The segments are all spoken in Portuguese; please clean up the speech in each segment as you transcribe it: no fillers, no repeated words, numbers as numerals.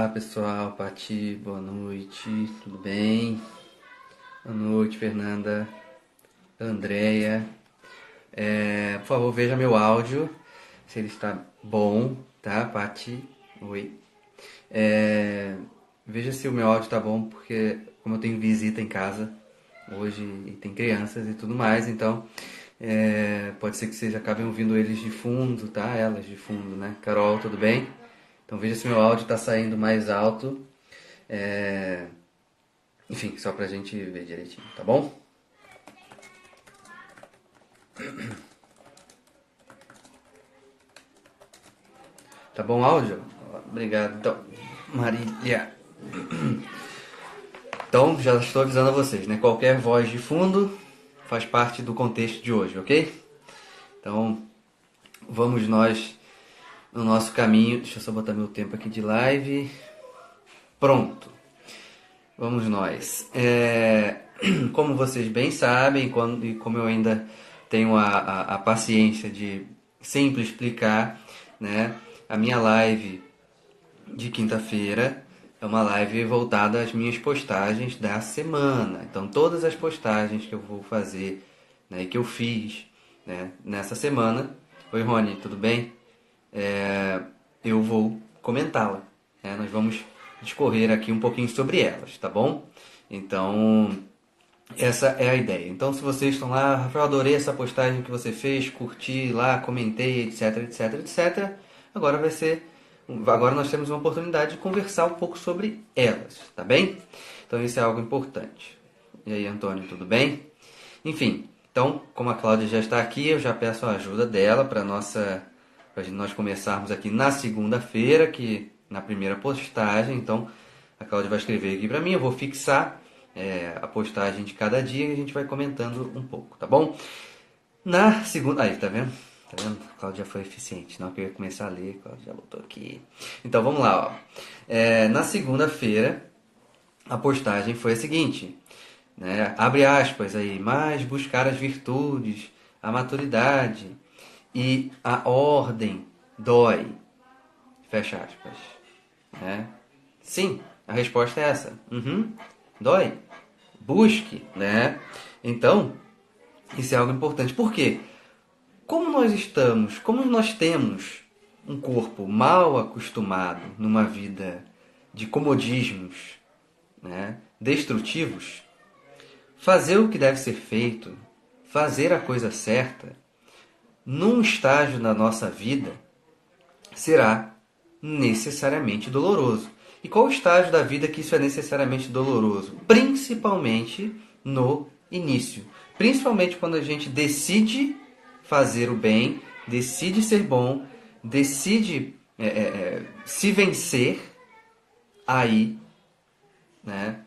Olá pessoal, Pati, boa noite, tudo bem? Boa noite, Fernanda, Andréia. Por favor, veja meu áudio, se ele está bom, tá, Pati? Oi. Veja se o meu áudio está bom, porque como eu tenho visita em casa hoje e tem crianças e tudo mais, então pode ser que vocês acabem ouvindo eles de fundo, tá? Elas de fundo, né? Carol, tudo bem? Então veja se meu áudio está saindo mais alto. É, Enfim, só pra gente ver direitinho, tá bom? Tá bom o áudio? Obrigado. Então, Marília. Então, já estou avisando a vocês, né? Qualquer voz de fundo faz parte do contexto de hoje, ok? Então, vamos nós no nosso caminho. Deixa eu só botar meu tempo aqui de live. Pronto. Vamos nós. Como vocês bem sabem, e como eu ainda tenho a paciência de sempre explicar, né? A minha live de quinta-feira é uma live voltada às minhas postagens da semana. Então, todas as postagens que eu vou fazer, né, que eu fiz, né, nessa semana. Oi, Rony, tudo bem? Eu vou comentá-la, né? Nós vamos discorrer aqui um pouquinho sobre elas, tá bom? Então, essa é a ideia. Então, se vocês estão lá, Rafael, adorei essa postagem que você fez, curti lá, comentei, etc, etc, etc. Agora vai ser, agora nós temos uma oportunidade de conversar um pouco sobre elas, tá bem? Então, isso é algo importante. E aí, Antônio, tudo bem? Enfim, então, como a Cláudia já está aqui, eu já peço a ajuda dela para nós começarmos aqui na segunda-feira, que na primeira postagem. Então, a Cláudia vai escrever aqui para mim, eu vou fixar a postagem de cada dia e a gente vai comentando um pouco, tá bom? Na segunda... Aí, tá vendo? Tá vendo? A Cláudia foi eficiente. Não que eu ia começar a ler, a Cláudia já botou aqui. Então, vamos lá, ó. Na segunda-feira, a postagem foi a seguinte, né? Abre aspas aí, mas buscar as virtudes, a maturidade e a ordem dói. Fecha aspas. Né? Sim, a resposta é essa. Uhum, dói. Busque, né? Então, isso é algo importante. Por quê? Como nós temos um corpo mal acostumado numa vida de comodismos, né, destrutivos, fazer o que deve ser feito, fazer a coisa certa, num estágio da nossa vida, será necessariamente doloroso. E qual o estágio da vida que isso é necessariamente doloroso? Principalmente no início. Principalmente quando a gente decide fazer o bem, decide ser bom, decide se vencer, aí, né?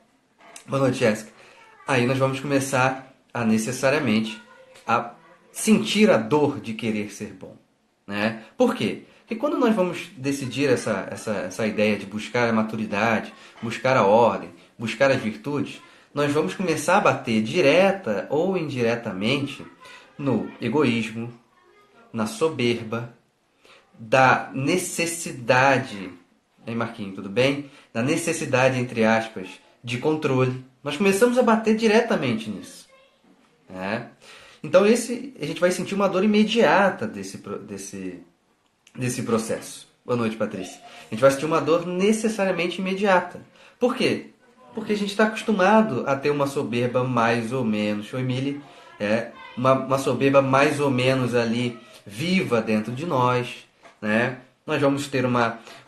Boa noite, Jéssica. Aí nós vamos começar a necessariamente a sentir a dor de querer ser bom, né? Por quê? Porque quando nós vamos decidir essa ideia de buscar a maturidade, buscar a ordem, buscar as virtudes, nós vamos começar a bater direta ou indiretamente no egoísmo, na soberba, da necessidade, hein, Marquinhos, tudo bem? Da necessidade, entre aspas, de controle. Nós começamos a bater diretamente nisso, né? Então a gente vai sentir uma dor imediata desse processo. Boa noite, Patrícia. A gente vai sentir uma dor necessariamente imediata. Por quê? Porque a gente está acostumado a ter uma soberba mais ou menos, oi, Emily, uma soberba mais ou menos ali viva dentro de nós, né? Nós vamos ter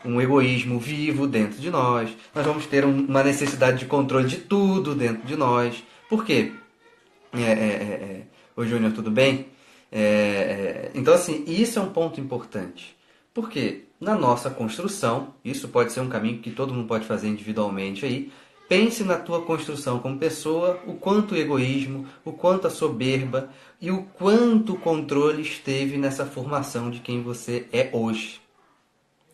um egoísmo vivo dentro de nós, nós vamos ter uma necessidade de controle de tudo dentro de nós. Por quê? Oi, Júnior, tudo bem? Então, assim, isso é um ponto importante. Porque na nossa construção, isso pode ser um caminho que todo mundo pode fazer individualmente aí. Pense na tua construção como pessoa, o quanto o egoísmo, o quanto a soberba e o quanto o controle esteve nessa formação de quem você é hoje.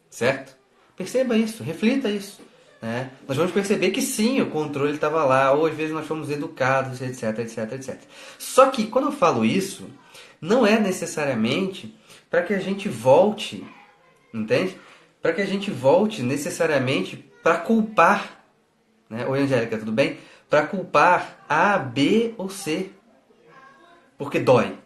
Certo? Perceba isso, reflita isso. Né? Nós vamos perceber que sim, o controle estava lá, ou às vezes nós fomos educados, etc, etc, etc. Só que quando eu falo isso, não é necessariamente para que a gente volte, entende? Para que a gente volte necessariamente para culpar, né? Oi, Angélica, tudo bem? Para culpar A, B ou C. Porque dói.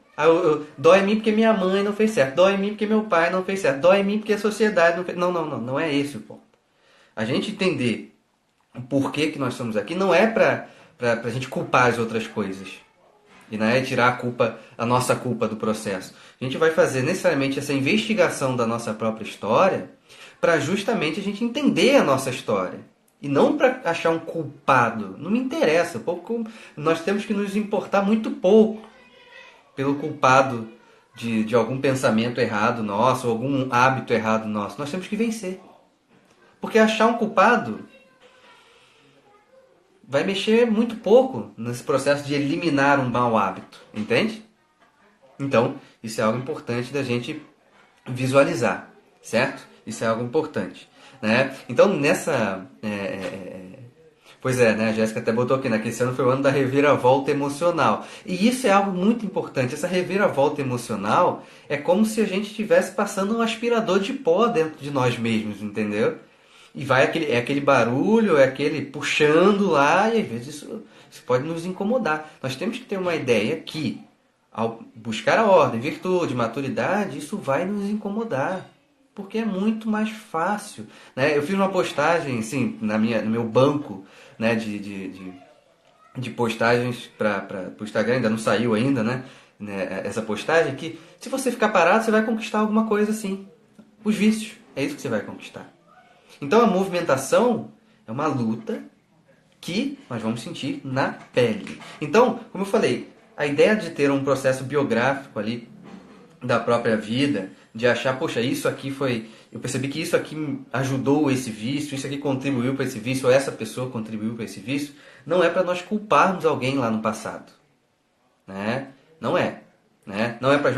Dói em mim porque minha mãe não fez certo. Dói em mim porque meu pai não fez certo. Dói em mim porque a sociedade não fez... Não, não, não. Não é esse o ponto. A gente entender o porquê que nós estamos aqui não é para a gente culpar as outras coisas. E não é tirar a nossa culpa do processo. A gente vai fazer necessariamente essa investigação da nossa própria história para justamente a gente entender a nossa história. E não para achar um culpado. Não me interessa. Nós temos que nos importar muito pouco pelo culpado de algum pensamento errado nosso, ou algum hábito errado nosso. Nós temos que vencer. Porque achar um culpado vai mexer muito pouco nesse processo de eliminar um mau hábito, entende? Então, isso é algo importante da gente visualizar, certo? Isso é algo importante, né? Então, pois é, né? A Jéssica até botou aqui, né? Que esse ano foi o ano da reviravolta emocional. E isso é algo muito importante. Essa reviravolta emocional é como se a gente estivesse passando um aspirador de pó dentro de nós mesmos, entendeu? E é aquele barulho, é aquele puxando lá, e às vezes isso pode nos incomodar. Nós temos que ter uma ideia que, ao buscar a ordem, virtude, maturidade, isso vai nos incomodar. Porque é muito mais fácil, né? Eu fiz uma postagem, assim, no meu banco, né, de postagens para o Instagram, ainda não saiu ainda, né? Essa postagem, que se você ficar parado, você vai conquistar alguma coisa assim. Os vícios, é isso que você vai conquistar. Então a movimentação é uma luta que nós vamos sentir na pele. Então, como eu falei, a ideia de ter um processo biográfico ali da própria vida, de achar, poxa, isso aqui foi... Eu percebi que isso aqui ajudou esse vício, isso aqui contribuiu para esse vício, ou essa pessoa contribuiu para esse vício, não é para nós culparmos alguém lá no passado. Né? Não é. Né? Não é para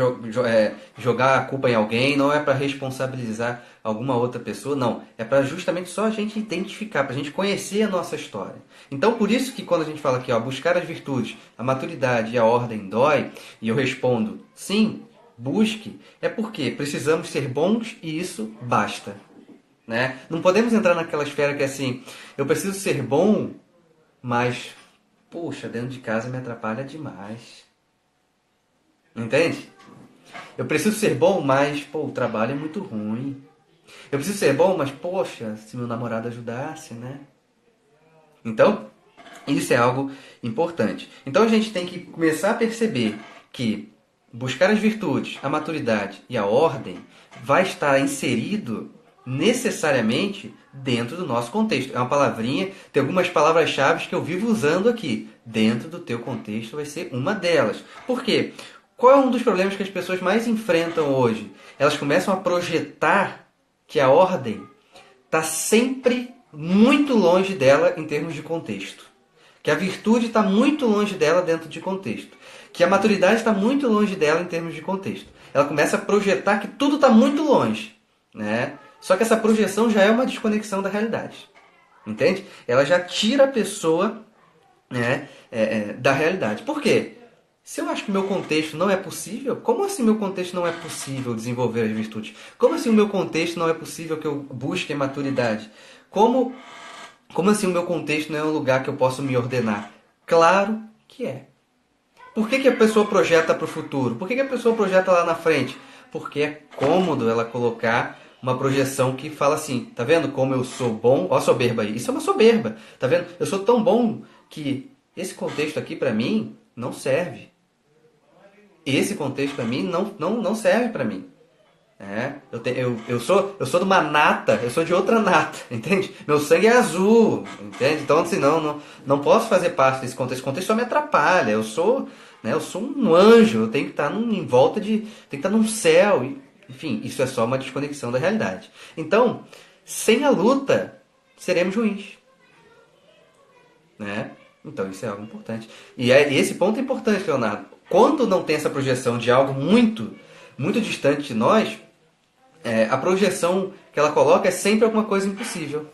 jogar a culpa em alguém, não é para responsabilizar alguma outra pessoa, não. É para justamente só a gente identificar, para a gente conhecer a nossa história. Então, por isso que quando a gente fala aqui, ó, buscar as virtudes, a maturidade e a ordem dói, e eu respondo, sim, busque, é porque precisamos ser bons e isso basta. Né? Não podemos entrar naquela esfera que é assim, eu preciso ser bom, mas, poxa, dentro de casa me atrapalha demais. Entende? Eu preciso ser bom, mas, pô, o trabalho é muito ruim. Eu preciso ser bom, mas, poxa, se meu namorado ajudasse, né? Então, isso é algo importante. Então a gente tem que começar a perceber que buscar as virtudes, a maturidade e a ordem vai estar inserido necessariamente dentro do nosso contexto. É uma palavrinha, tem algumas palavras-chave que eu vivo usando aqui. Dentro do teu contexto vai ser uma delas. Por quê? Qual é um dos problemas que as pessoas mais enfrentam hoje? Elas começam a projetar que a ordem está sempre muito longe dela em termos de contexto. Que a virtude está muito longe dela dentro de contexto. Que a maturidade está muito longe dela em termos de contexto. Ela começa a projetar que tudo está muito longe. Né? Só que essa projeção já é uma desconexão da realidade. Entende? Ela já tira a pessoa, né, da realidade. Por quê? Se eu acho que o meu contexto não é possível, como assim o meu contexto não é possível desenvolver as virtudes? Como assim o meu contexto não é possível que eu busque a maturidade? Como assim o meu contexto não é um lugar que eu posso me ordenar? Claro que é. Por que a pessoa projeta para o futuro? Por que a pessoa projeta lá na frente? Porque é cômodo ela colocar uma projeção que fala assim, tá vendo como eu sou bom? Ó a soberba aí. Isso é uma soberba. Tá vendo? Eu sou tão bom que esse contexto aqui para mim não serve. Esse contexto para mim não serve para mim. Eu sou de uma nata, eu sou de outra nata, entende? Meu sangue é azul, entende? Então, assim, não posso fazer parte desse contexto. Esse contexto só me atrapalha. Eu sou um anjo, eu tenho que estar tenho que estar num céu. Enfim, isso é só uma desconexão da realidade. Então, sem a luta, seremos ruins. Né? Então, isso é algo importante. E esse ponto é importante, Leonardo. Quando não tem essa projeção de algo muito, muito distante de nós, a projeção que ela coloca é sempre alguma coisa impossível.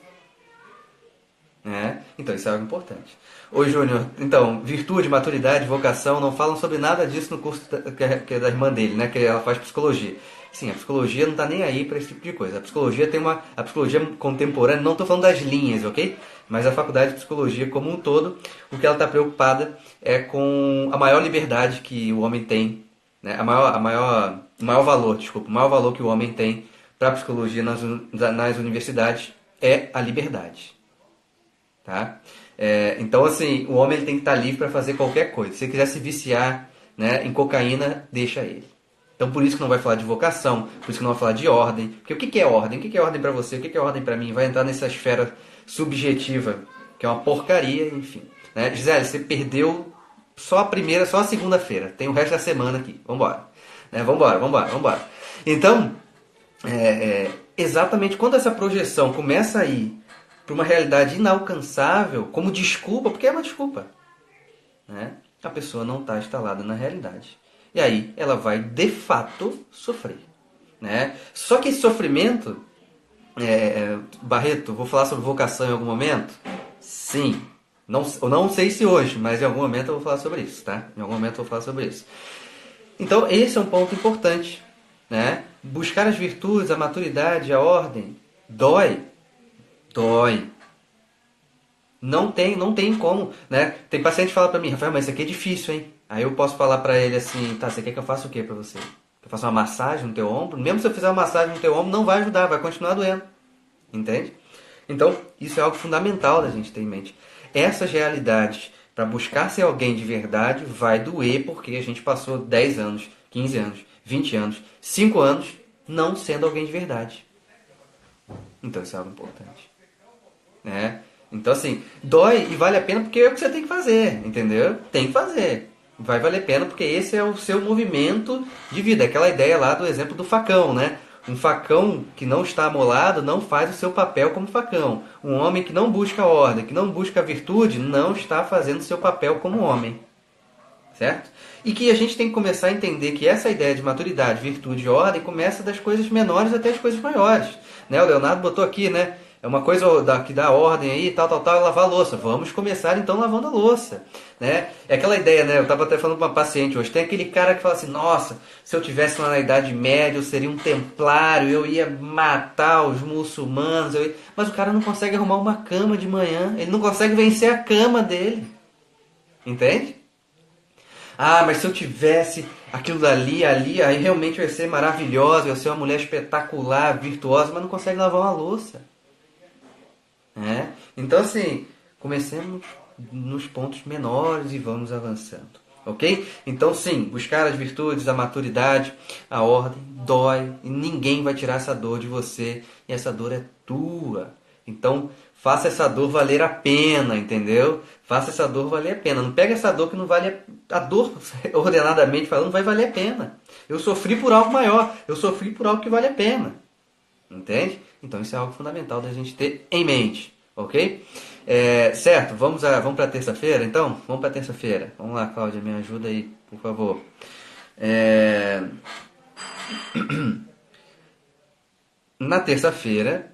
né? Então isso é algo importante. Oi, Júnior. Então, virtude, maturidade, vocação, não falam sobre nada disso no curso que é da irmã dele, né? Que ela faz psicologia. Sim, a psicologia não está nem aí para esse tipo de coisa. A psicologia contemporânea, não estou falando das linhas, ok? Mas a faculdade de psicologia como um todo, o que ela está preocupada é com a maior liberdade que o homem tem, né? O maior valor, desculpa, o maior valor que o homem tem para a psicologia nas universidades é a liberdade. Tá? Então, assim, o homem ele tem que estar livre para fazer qualquer coisa. Se ele quiser se viciar, né, em cocaína, deixa ele. Então, por isso que não vai falar de vocação, por isso que não vai falar de ordem. Porque o que é ordem? O que é ordem para você? O que é ordem para mim? Vai entrar nessa esfera subjetiva, que é uma porcaria, enfim. Né? Gisele, você perdeu só a primeira, só a segunda-feira. Tem o resto da semana aqui. Vambora. Né? Vambora. Então, exatamente quando essa projeção começa a ir para uma realidade inalcançável, como desculpa, porque é uma desculpa, né? A pessoa não está instalada na realidade. E aí ela vai, de fato, sofrer. Né? Só que esse sofrimento, Barreto, vou falar sobre vocação em algum momento? Sim. Eu não sei se hoje, mas em algum momento eu vou falar sobre isso, tá? Em algum momento eu vou falar sobre isso. Então, esse é um ponto importante, né? Buscar as virtudes, a maturidade, a ordem, dói. Dói. Não tem como, né? Tem paciente que fala pra mim, Rafael, mas isso aqui é difícil, hein? Aí eu posso falar pra ele assim, tá, você quer que eu faça o que pra você? Que eu faça uma massagem no teu ombro? Mesmo se eu fizer uma massagem no teu ombro, não vai ajudar, vai continuar doendo. Entende? Então, isso é algo fundamental da gente ter em mente. Essas realidades, para buscar ser alguém de verdade, vai doer porque a gente passou 10 anos, 15 anos, 20 anos, 5 anos não sendo alguém de verdade. Então, isso é algo importante. Né? Então, assim, dói e vale a pena porque é o que você tem que fazer, entendeu? Tem que fazer. Vai valer a pena porque esse é o seu movimento de vida. Aquela ideia lá do exemplo do facão, né? Um facão que não está amolado não faz o seu papel como facão. Um homem que não busca ordem, que não busca virtude, não está fazendo o seu papel como homem. Certo? E que a gente tem que começar a entender que essa ideia de maturidade, virtude e ordem começa das coisas menores até as coisas maiores. Né? O Leonardo botou aqui, né? É uma coisa que dá ordem aí, tal, lavar a louça. Vamos começar então lavando a louça. Né? É aquela ideia, né? Eu estava até falando para uma paciente hoje. Tem aquele cara que fala assim, nossa, se eu tivesse lá na Idade Média, eu seria um templário, eu ia matar os muçulmanos. Mas o cara não consegue arrumar uma cama de manhã, ele não consegue vencer a cama dele. Entende? Ah, mas se eu tivesse aquilo dali, ali, aí realmente eu ia ser maravilhosa, eu ia ser uma mulher espetacular, virtuosa, mas não consegue lavar uma louça. Então, assim, comecemos nos pontos menores e vamos avançando. Ok? Então, sim, buscar as virtudes, a maturidade, a ordem, dói e ninguém vai tirar essa dor de você e essa dor é tua. Então, faça essa dor valer a pena, entendeu? Faça essa dor valer a pena. Não pega essa dor que não vale a dor, ordenadamente falando, vai valer a pena. Eu sofri por algo maior, eu sofri por algo que vale a pena. Entende? Então isso é algo fundamental da gente ter em mente, ok? Certo, vamos para terça-feira então? Vamos para terça-feira. Vamos lá, Cláudia, me ajuda aí, por favor. Na terça-feira,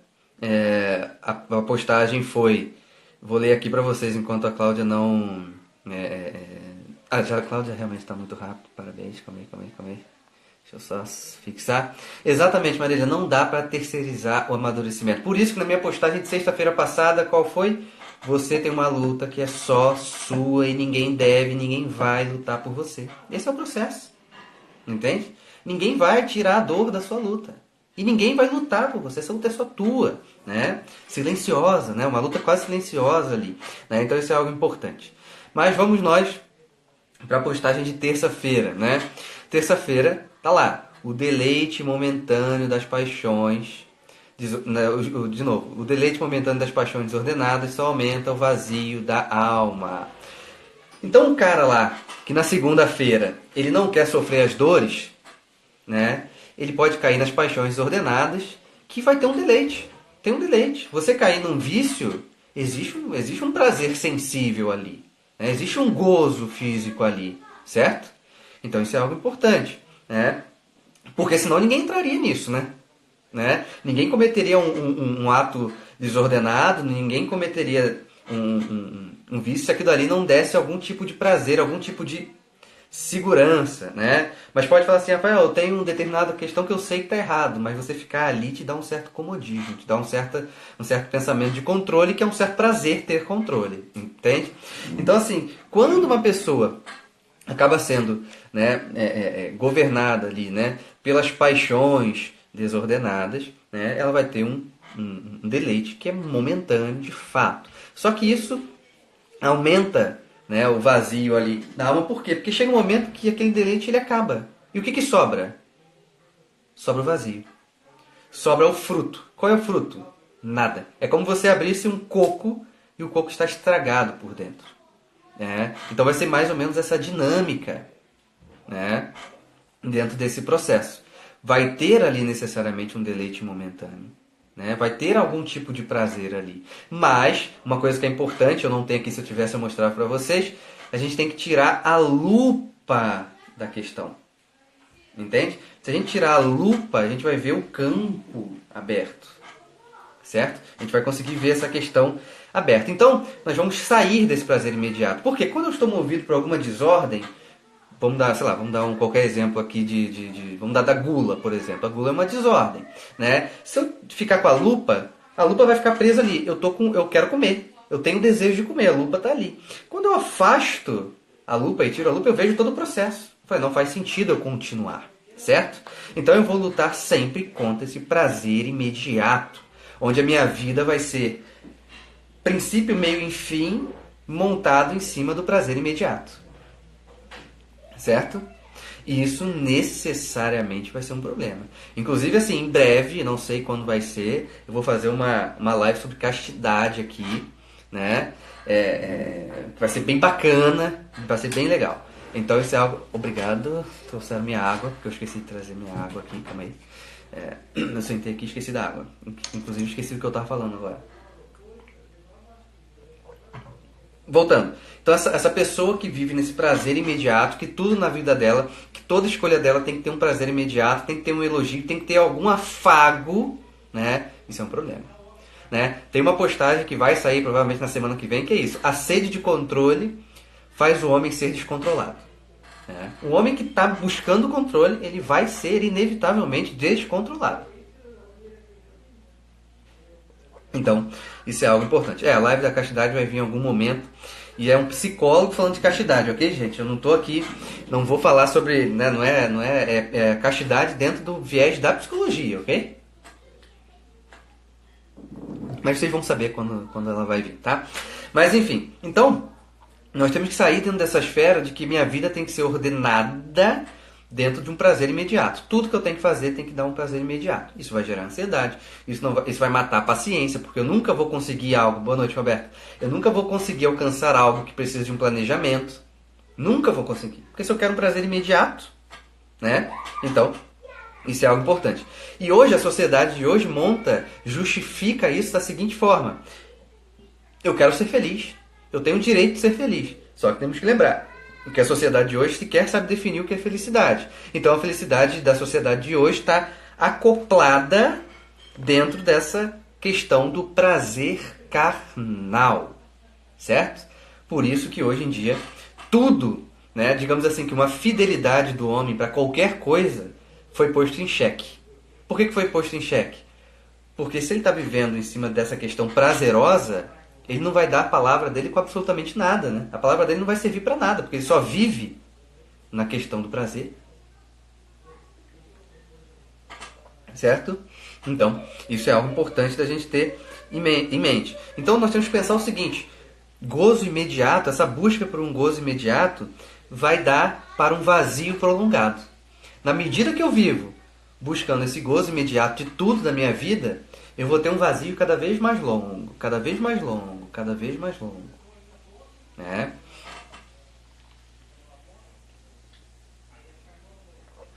a postagem foi... Vou ler aqui para vocês enquanto a Cláudia não... a Cláudia realmente está muito rápido, parabéns, calma aí. Deixa eu só fixar. Exatamente, Marília, não dá para terceirizar o amadurecimento. Por isso que na minha postagem de sexta-feira passada, qual foi? Você tem uma luta que é só sua e ninguém vai lutar por você. Esse é o processo. Entende? Ninguém vai tirar a dor da sua luta. E ninguém vai lutar por você. Essa luta é só tua. Né? Silenciosa, né? Uma luta quase silenciosa ali. Né? Então isso é algo importante. Mas vamos nós para a postagem de terça-feira. Né? Terça-feira, tá lá. O deleite momentâneo das paixões. De novo, o deleite momentâneo das paixões desordenadas só aumenta o vazio da alma. Então um cara lá, que na segunda-feira ele não quer sofrer as dores, né? Ele pode cair nas paixões desordenadas, que vai ter um deleite. Tem um deleite. Você cair num vício, existe um prazer sensível ali. Né? Existe um gozo físico ali, certo? Então isso é algo importante, né? Porque senão ninguém entraria nisso, né? Ninguém cometeria um ato desordenado, ninguém cometeria um vício se aquilo ali não desse algum tipo de prazer, algum tipo de segurança, né? Mas pode falar assim, Rafael, eu tenho uma determinada questão que eu sei que está errado, mas você ficar ali te dá um certo comodismo, te dá um certo pensamento de controle, que é um certo prazer ter controle, entende? Então assim, quando uma pessoa acaba sendo, né, governada ali, né, pelas paixões desordenadas, né, ela vai ter um deleite que é momentâneo de fato. Só que isso aumenta, né, o vazio ali na alma. Por quê? Porque chega um momento que aquele deleite ele acaba. E o que sobra? Sobra o vazio. Sobra o fruto. Qual é o fruto? Nada. É como você abrisse um coco e o coco está estragado por dentro. Né? Então vai ser mais ou menos essa dinâmica, né, dentro desse processo. Vai ter ali necessariamente um deleite momentâneo. Né? Vai ter algum tipo de prazer ali. Mas, uma coisa que é importante, eu não tenho aqui, se eu tivesse eu mostrar para vocês, a gente tem que tirar a lupa da questão. Entende? Se a gente tirar a lupa, a gente vai ver o campo aberto. Certo? A gente vai conseguir ver essa questão aberta. Então, nós vamos sair desse prazer imediato. Porque quando eu estou movido por alguma desordem, vamos dar, sei lá, vamos dar qualquer exemplo aqui vamos dar da gula, por exemplo. A gula é uma desordem, né? Se eu ficar com a lupa vai ficar presa ali. Eu quero comer. Eu tenho desejo de comer, a lupa está ali. Quando eu afasto a lupa e tiro a lupa, eu vejo todo o processo. Eu falei, não faz sentido eu continuar, certo? Então eu vou lutar sempre contra esse prazer imediato, onde a minha vida vai ser princípio, meio e fim, montado em cima do prazer imediato. Certo? E isso necessariamente vai ser um problema. Inclusive, assim, em breve, não sei quando vai ser, eu vou fazer uma live sobre castidade aqui, né? Vai ser bem bacana, vai ser bem legal. Então, isso é algo... Obrigado, trouxeram minha água, porque eu esqueci de trazer minha água aqui, calma aí. Eu sentei aqui e esqueci da água. Inclusive, esqueci do que eu estava falando agora. Voltando. Então essa pessoa que vive nesse prazer imediato, que tudo na vida dela, que toda escolha dela tem que ter um prazer imediato, tem que ter um elogio, tem que ter algum afago, né? Isso é um problema. Né? Tem uma postagem que vai sair provavelmente na semana que vem, que é isso. A sede de controle faz o homem ser descontrolado. Né? O homem que está buscando controle, ele vai ser inevitavelmente descontrolado. Então, isso é algo importante. A live da castidade vai vir em algum momento. E é um psicólogo falando de castidade, ok, gente? Eu não estou aqui, não vou falar sobre, né, é castidade dentro do viés da psicologia, ok? Mas vocês vão saber quando ela vai vir, tá? Mas enfim, então, nós temos que sair dentro dessa esfera de que minha vida tem que ser ordenada dentro de um prazer imediato. Tudo que eu tenho que fazer tem que dar um prazer imediato. Isso vai gerar ansiedade, isso vai matar a paciência, porque eu nunca vou conseguir algo. Boa noite, Roberto. Eu nunca vou conseguir alcançar algo que precisa de um planejamento. Nunca vou conseguir. Porque se eu quero um prazer imediato, né? Então, isso é algo importante. E hoje, a sociedade de hoje justifica isso da seguinte forma. Eu quero ser feliz. Eu tenho o direito de ser feliz. Só que temos que lembrar que a sociedade de hoje sequer sabe definir o que é felicidade. Então a felicidade da sociedade de hoje está acoplada dentro dessa questão do prazer carnal. Certo? Por isso que hoje em dia tudo, né, digamos assim, que uma fidelidade do homem para qualquer coisa foi posto em xeque. Por que foi posto em xeque? Porque se ele está vivendo em cima dessa questão prazerosa, ele não vai dar a palavra dele com absolutamente nada, né? A palavra dele não vai servir para nada, porque ele só vive na questão do prazer. Certo? Então, isso é algo importante da gente ter em mente. Então, nós temos que pensar o seguinte: gozo imediato, essa busca por um gozo imediato, vai dar para um vazio prolongado. Na medida que eu vivo buscando esse gozo imediato de tudo da minha vida, eu vou ter um vazio cada vez mais longo, cada vez mais longo, cada vez mais longo. Né?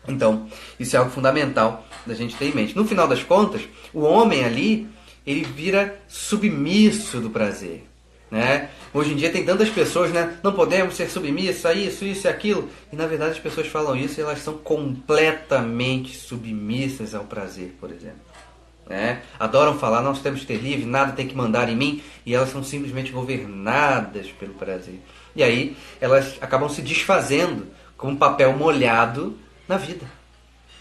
Então, isso é algo fundamental da gente ter em mente. No final das contas, o homem ali, ele vira submisso do prazer. Né? Hoje em dia tem tantas pessoas, né? Não podemos ser submissos a isso, isso e aquilo. E na verdade as pessoas falam isso e elas são completamente submissas ao prazer, por exemplo. né? Adoram falar, nós temos que ter livre, nada tem que mandar em mim, e elas são simplesmente governadas pelo prazer. E aí elas acabam se desfazendo como um papel molhado na vida,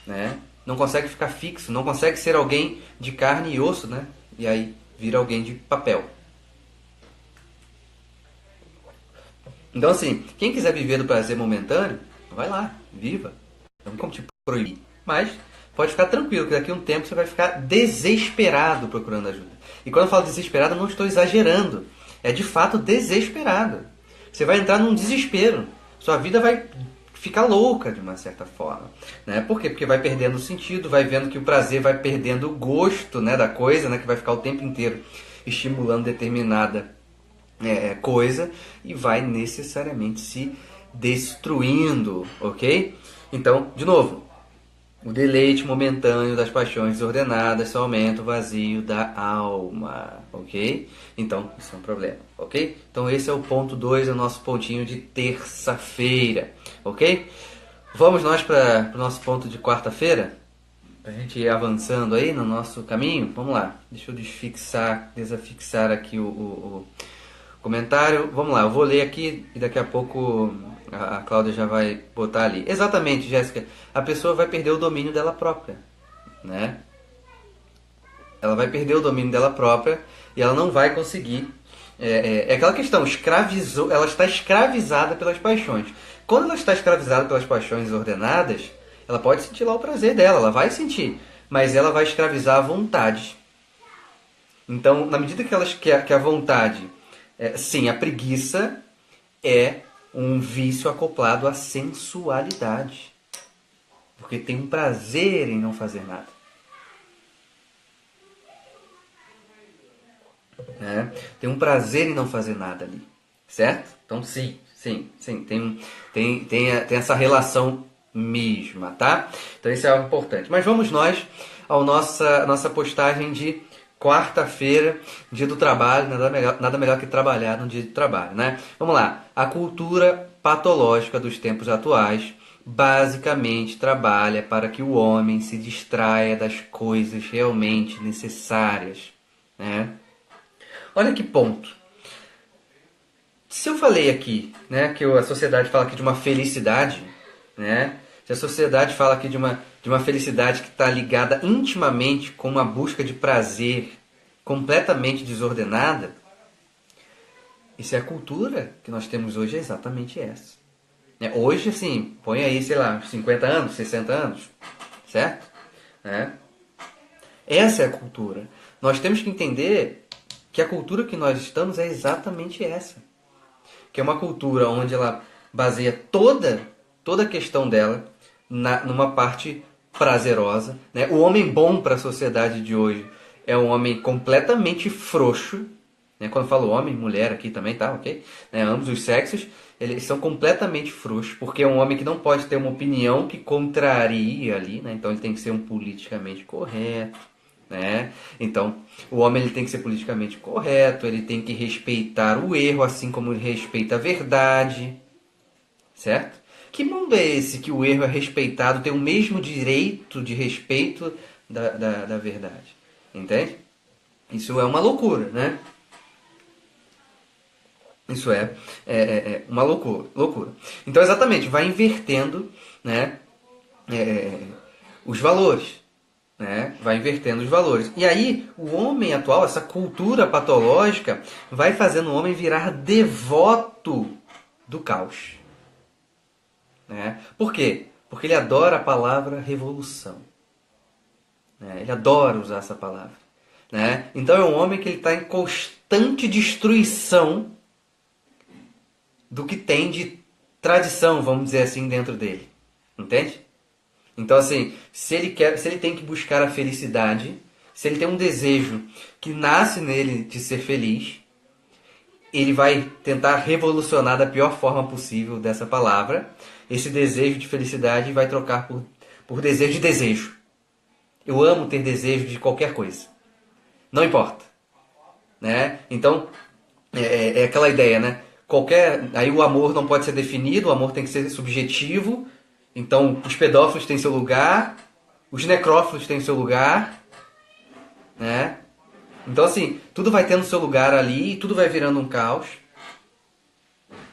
né? Não consegue ficar fixo, não consegue ser alguém de carne e osso, né? E aí vira alguém de papel. Então assim, quem quiser viver do prazer momentâneo, vai lá, viva. Não como te proibir. Mas pode ficar tranquilo que daqui a um tempo você vai ficar desesperado procurando ajuda. E quando eu falo desesperado, eu não estou exagerando. É de fato desesperado. Você vai entrar num desespero. Sua vida vai ficar louca de uma certa forma, né? Por quê? Porque vai perdendo o sentido, vai vendo que o prazer vai perdendo o gosto, né, da coisa, né, que vai ficar o tempo inteiro estimulando determinada coisa e vai necessariamente se destruindo, ok? Então, de novo, o deleite momentâneo das paixões desordenadas só aumenta o vazio da alma, ok? Então, isso é um problema, ok? Então, esse é o ponto 2, o nosso pontinho de terça-feira, ok? Vamos nós para o nosso ponto de quarta-feira? Para a gente ir avançando aí no nosso caminho? Vamos lá, deixa eu desafixar aqui o comentário. Vamos lá, eu vou ler aqui e daqui a pouco a Cláudia já vai botar ali. Exatamente, Jéssica. A pessoa vai perder o domínio dela própria, né? Ela vai perder o domínio dela própria e ela não vai conseguir. É aquela questão, ela está escravizada pelas paixões. Quando ela está escravizada pelas paixões ordenadas, ela pode sentir lá o prazer dela, ela vai sentir, mas ela vai escravizar a vontade. Então, na medida que a vontade, sim, a preguiça é um vício acoplado à sensualidade. Porque tem um prazer em não fazer nada. Né? Tem um prazer em não fazer nada ali. Certo? Então sim, tem essa relação mesma, tá? Então isso é algo importante. Mas vamos nós à nossa postagem de quarta-feira, dia do trabalho, nada melhor que trabalhar no dia de trabalho, né? Vamos lá. A cultura patológica dos tempos atuais basicamente trabalha para que o homem se distraia das coisas realmente necessárias, né? Olha que ponto. Se eu falei aqui, né, que a sociedade fala aqui de uma felicidade, né? Se a sociedade fala aqui de uma felicidade que está ligada intimamente com uma busca de prazer completamente desordenada, e se a cultura que nós temos hoje é exatamente essa. Hoje, assim, põe aí, sei lá, 50 anos, 60 anos, certo? Essa é a cultura. Nós temos que entender que a cultura que nós estamos é exatamente essa. Que é uma cultura onde ela baseia toda a questão dela numa parte prazerosa, né? O homem bom para a sociedade de hoje é um homem completamente frouxo, né? Quando eu falo homem, mulher aqui também, tá, ok? Né? Ambos os sexos, eles são completamente frouxos, porque é um homem que não pode ter uma opinião que contraria ali, né? Então ele tem que ser um politicamente correto, né? Então, o homem ele tem que ser politicamente correto, ele tem que respeitar o erro, assim como ele respeita a verdade, certo? Que mundo é esse que o erro é respeitado, tem o mesmo direito de respeito da verdade? Entende? Isso é uma loucura, né? Isso é uma loucura. Então, exatamente, vai invertendo, né, os valores. Né? Vai invertendo os valores. E aí, o homem atual, essa cultura patológica, vai fazendo o homem virar devoto do caos. Né? Por quê? Porque ele adora a palavra revolução. Né? Ele adora usar essa palavra. Né? Então é um homem que está em constante destruição do que tem de tradição, vamos dizer assim, dentro dele. Entende? Então, assim, se ele tem que buscar a felicidade, se ele tem um desejo que nasce nele de ser feliz, ele vai tentar revolucionar da pior forma possível dessa palavra, esse desejo de felicidade vai trocar por desejo de desejo. Eu amo ter desejo de qualquer coisa. Não importa. Né? Então, é aquela ideia, né? Aí o amor não pode ser definido, o amor tem que ser subjetivo. Então, os pedófilos têm seu lugar, os necrófilos têm seu lugar, né? Então assim, tudo vai tendo seu lugar ali, tudo vai virando um caos.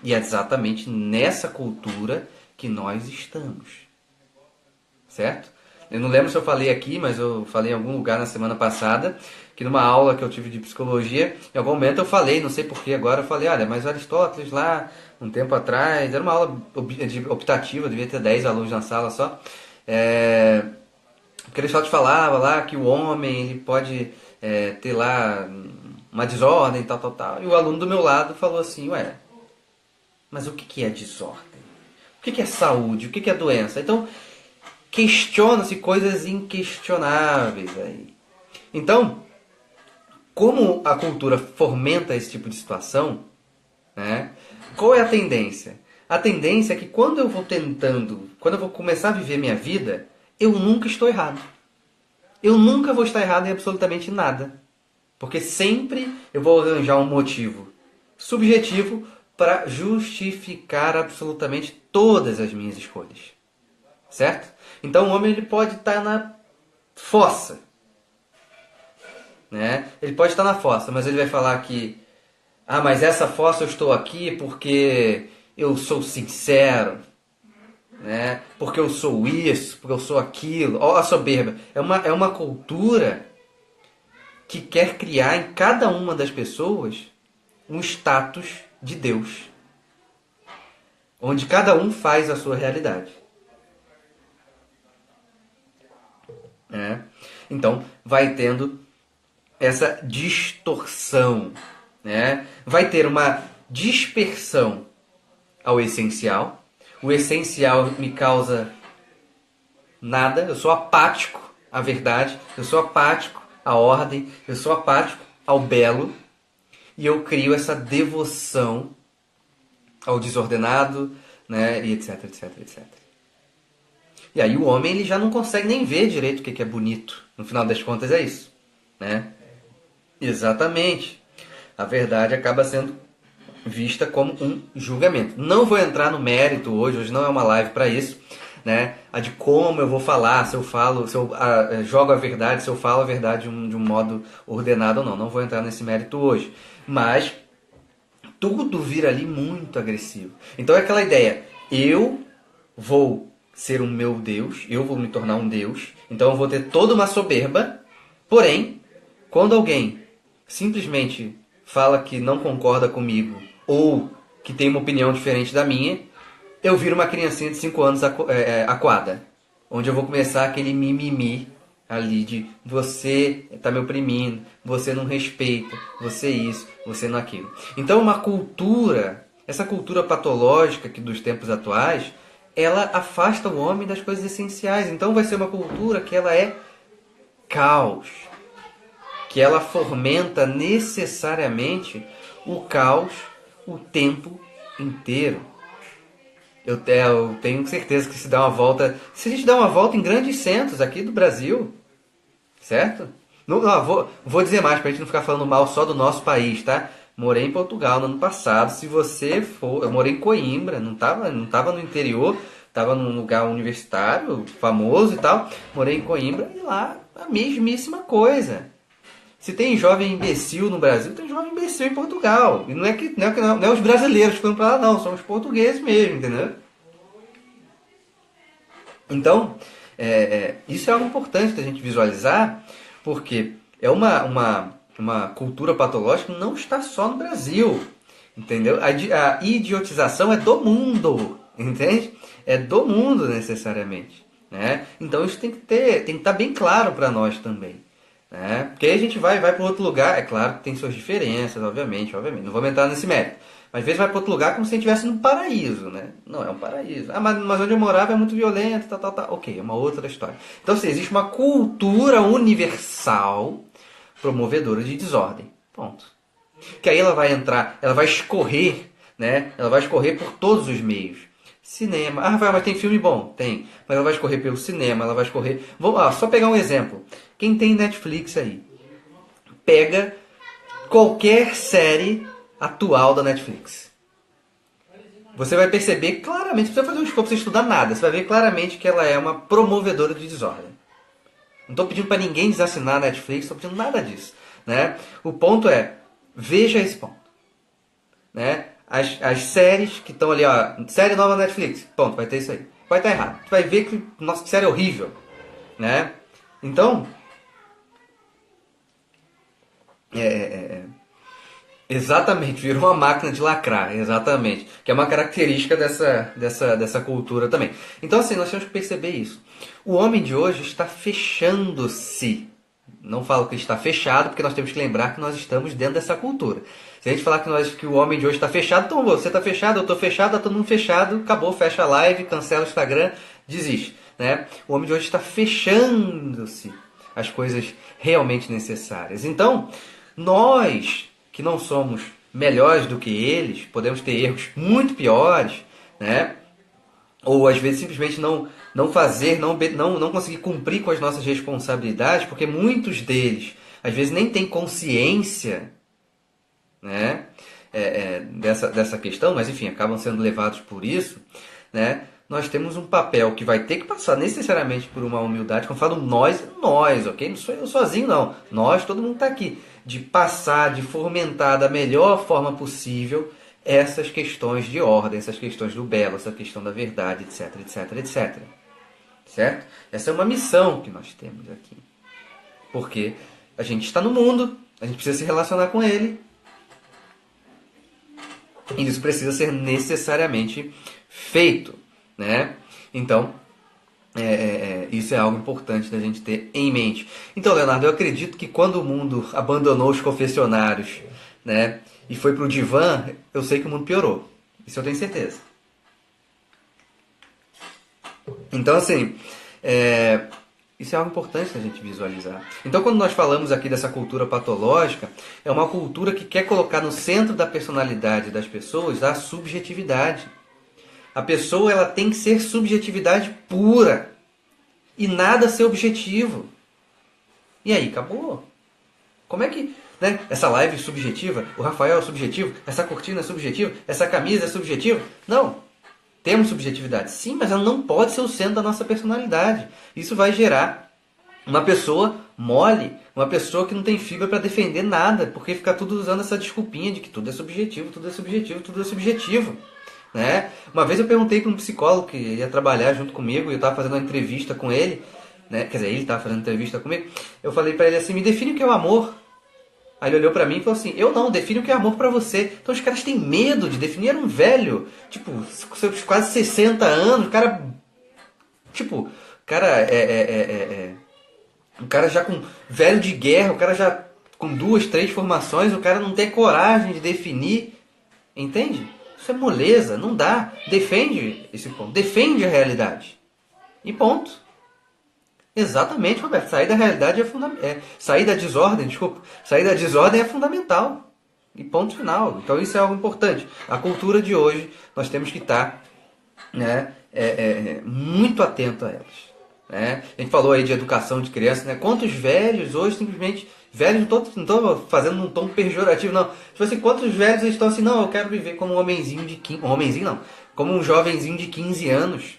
E é exatamente nessa cultura que nós estamos. Certo? Eu não lembro se eu falei aqui, mas eu falei em algum lugar na semana passada, que numa aula que eu tive de psicologia, em algum momento eu falei, não sei porquê agora, eu falei, olha, mas Aristóteles lá, um tempo atrás, era uma aula optativa, devia ter 10 alunos na sala só, porque Aristóteles falava lá que o homem ele pode ter lá uma desordem, tal, tal, tal, e o aluno do meu lado falou assim, ué, mas o que é desordem? O que é saúde? O que é doença? Então, questiona-se coisas inquestionáveis aí. Então, como a cultura fomenta esse tipo de situação, né, qual é a tendência? A tendência é que quando eu vou começar a viver minha vida, eu nunca estou errado. Eu nunca vou estar errado em absolutamente nada. Porque sempre eu vou arranjar um motivo subjetivo para justificar absolutamente todas as minhas escolhas. Certo? Então o homem ele pode estar na fossa. Né? Ele pode estar na fossa, mas ele vai falar que mas essa fossa eu estou aqui porque eu sou sincero, né? Porque eu sou isso, porque eu sou aquilo. Olha a soberba. É uma cultura que quer criar em cada uma das pessoas um status de Deus, onde cada um faz a sua realidade. Então, vai tendo essa distorção. Né? Vai ter uma dispersão ao essencial. O essencial me causa nada. Eu sou apático à verdade. Eu sou apático à ordem. Eu sou apático ao belo. E eu crio essa devoção ao desordenado, né? E etc, etc, etc. E aí o homem ele já não consegue nem ver direito o que é bonito. No final das contas é isso. Né? Exatamente. A verdade acaba sendo vista como um julgamento. Não vou entrar no mérito hoje não é uma live para isso, né? A de como eu vou falar, se eu jogo a verdade, se eu falo a verdade de um modo ordenado ou não. Não vou entrar nesse mérito hoje. Mas tudo vira ali muito agressivo. Então é aquela ideia, eu vou ser o meu Deus, eu vou me tornar um Deus, então eu vou ter toda uma soberba, porém, quando alguém simplesmente fala que não concorda comigo ou que tem uma opinião diferente da minha, eu viro uma criancinha de 5 anos acuada. Onde eu vou começar aquele mimimi ali de você está me oprimindo, você não respeita, você isso, você não aquilo. Então uma cultura, essa cultura patológica que dos tempos atuais, ela afasta o homem das coisas essenciais. Então vai ser uma cultura que ela é caos, que ela fomenta necessariamente o caos o tempo inteiro. Eu tenho certeza que se a gente der uma volta em grandes centros aqui do Brasil, certo? Não, vou dizer mais pra gente não ficar falando mal só do nosso país, tá? Morei em Portugal no ano passado. Se você for, eu morei em Coimbra, não tava no interior, tava num lugar universitário, famoso e tal. Morei em Coimbra e lá a mesmíssima coisa. Se tem jovem imbecil no Brasil, tem jovem imbecil em Portugal. E não é os brasileiros que estão para lá, não. São os portugueses mesmo, entendeu? Então, isso é algo importante da gente visualizar, porque é uma cultura patológica que não está só no Brasil. Entendeu? A idiotização é do mundo, entende? É do mundo necessariamente. Né? Então isso tem que estar bem claro para nós também. Né? Porque aí a gente vai para outro lugar, é claro que tem suas diferenças, obviamente, não vamos entrar nesse mérito. Mas às vezes vai para outro lugar como se a gente estivesse num paraíso, né? Não é um paraíso. Mas onde eu morava é muito violento, tal. Ok, é uma outra história. Então, assim, existe uma cultura universal promovedora de desordem. Ponto. Que aí ela vai entrar, ela vai escorrer, né? Ela vai escorrer por todos os meios. Cinema. Rafael, mas tem filme bom? Tem. Mas ela vai escorrer pelo cinema, ela vai escorrer... só pegar um exemplo. Quem tem Netflix aí? Pega qualquer série atual da Netflix. Você vai perceber claramente, não precisa fazer um escopo, você estudar nada, você vai ver claramente que ela é uma promovedora de desordem. Não estou pedindo para ninguém desassinar a Netflix, estou pedindo nada disso. Né? O ponto é, veja esse ponto. Né? As séries que estão ali, ó, série nova na Netflix, ponto, vai ter isso aí. Vai estar errado. Tu vai ver que, nossa, que série horrível. Né? Então, exatamente, virou uma máquina de lacrar, exatamente. Que é uma característica dessa cultura também. Então, assim, nós temos que perceber isso. O homem de hoje está fechando-se. Não falo que está fechado, porque nós temos que lembrar que nós estamos dentro dessa cultura. Se a gente falar que o homem de hoje está fechado, então você está fechado, eu estou fechado, está todo mundo fechado, acabou, fecha a live, cancela o Instagram, desiste. Né? O homem de hoje está fechando-se as coisas realmente necessárias. Então, nós que não somos melhores do que eles, podemos ter erros muito piores, né? Ou às vezes simplesmente não fazer, não conseguir cumprir com as nossas responsabilidades, porque muitos deles às vezes nem têm consciência, né? Dessa questão, mas enfim, acabam sendo levados por isso, né? Nós temos um papel que vai ter que passar necessariamente por uma humildade. Quando eu falo nós, ok? Não sou eu sozinho, não. Nós, todo mundo está aqui. De passar, de fomentar da melhor forma possível essas questões de ordem, essas questões do belo, essa questão da verdade, etc, etc, etc. Certo? Essa é uma missão que nós temos aqui. Porque a gente está no mundo, a gente precisa se relacionar com ele. E isso precisa ser necessariamente feito. Né? Então, isso é algo importante da gente ter em mente. Então, Leonardo, eu acredito que quando o mundo abandonou os confessionários, né, e foi para o divã, eu sei que o mundo piorou. Isso eu tenho certeza. Então, assim, isso é algo importante da gente visualizar. Então, quando nós falamos aqui dessa cultura patológica, é uma cultura que quer colocar no centro da personalidade das pessoas a subjetividade. A pessoa ela tem que ser subjetividade pura e nada ser objetivo. E aí, acabou. Como é que... Né? Essa live é subjetiva, o Rafael é subjetivo, essa cortina é subjetiva, essa camisa é subjetiva? Não. Temos subjetividade. Sim, mas ela não pode ser o centro da nossa personalidade. Isso vai gerar uma pessoa mole, uma pessoa que não tem fibra para defender nada, porque fica tudo usando essa desculpinha de que tudo é subjetivo, tudo é subjetivo, tudo é subjetivo. Né? Uma vez eu perguntei para um psicólogo que ia trabalhar junto comigo e eu estava fazendo uma entrevista com ele, né? Quer dizer, ele estava fazendo entrevista comigo. Eu falei para ele assim, me define o que é o amor. Aí ele olhou pra mim e falou assim, eu não, define o que é amor pra você. Então os caras têm medo de definir. Era um velho, tipo, seus quase 60 anos, o cara, tipo, o cara um cara já com velho de guerra, o cara já com 2, 3 formações, o cara não tem coragem de definir, entende? Isso é moleza, não dá. Defende esse ponto, defende a realidade. E ponto. Exatamente, Roberto. Sair da realidade é fundamental. Sair da desordem, desculpa. Sair da desordem é fundamental. E ponto final. Então isso é algo importante. A cultura de hoje, nós temos que estar, né, muito atento a elas. Né? A gente falou aí de educação de criança, né? Quantos velhos hoje simplesmente... Velhos, não estou fazendo num tom pejorativo, não. Tipo assim, quantos velhos estão assim, não, eu quero viver como um homenzinho de 15... Um homenzinho não. Como um jovenzinho de 15 anos.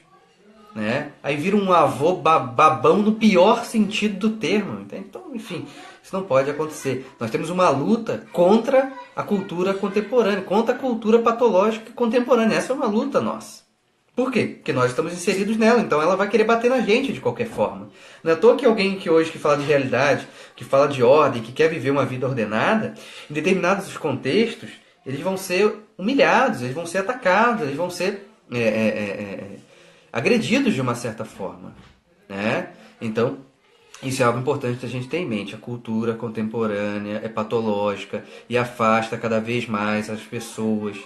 Né? Aí vira um avô babão no pior sentido do termo. Entende? Então, enfim, isso não pode acontecer. Nós temos uma luta contra a cultura contemporânea, contra a cultura patológica contemporânea. Essa é uma luta nossa. Por quê? Porque nós estamos inseridos nela, então ela vai querer bater na gente de qualquer forma. Não é à toa que alguém que hoje que fala de realidade, que fala de ordem, que quer viver uma vida ordenada, em determinados contextos, eles vão ser humilhados, eles vão ser atacados, eles vão ser agredidos de uma certa forma. Né? Então, isso é algo importante da gente ter em mente. A cultura contemporânea é patológica e afasta cada vez mais as pessoas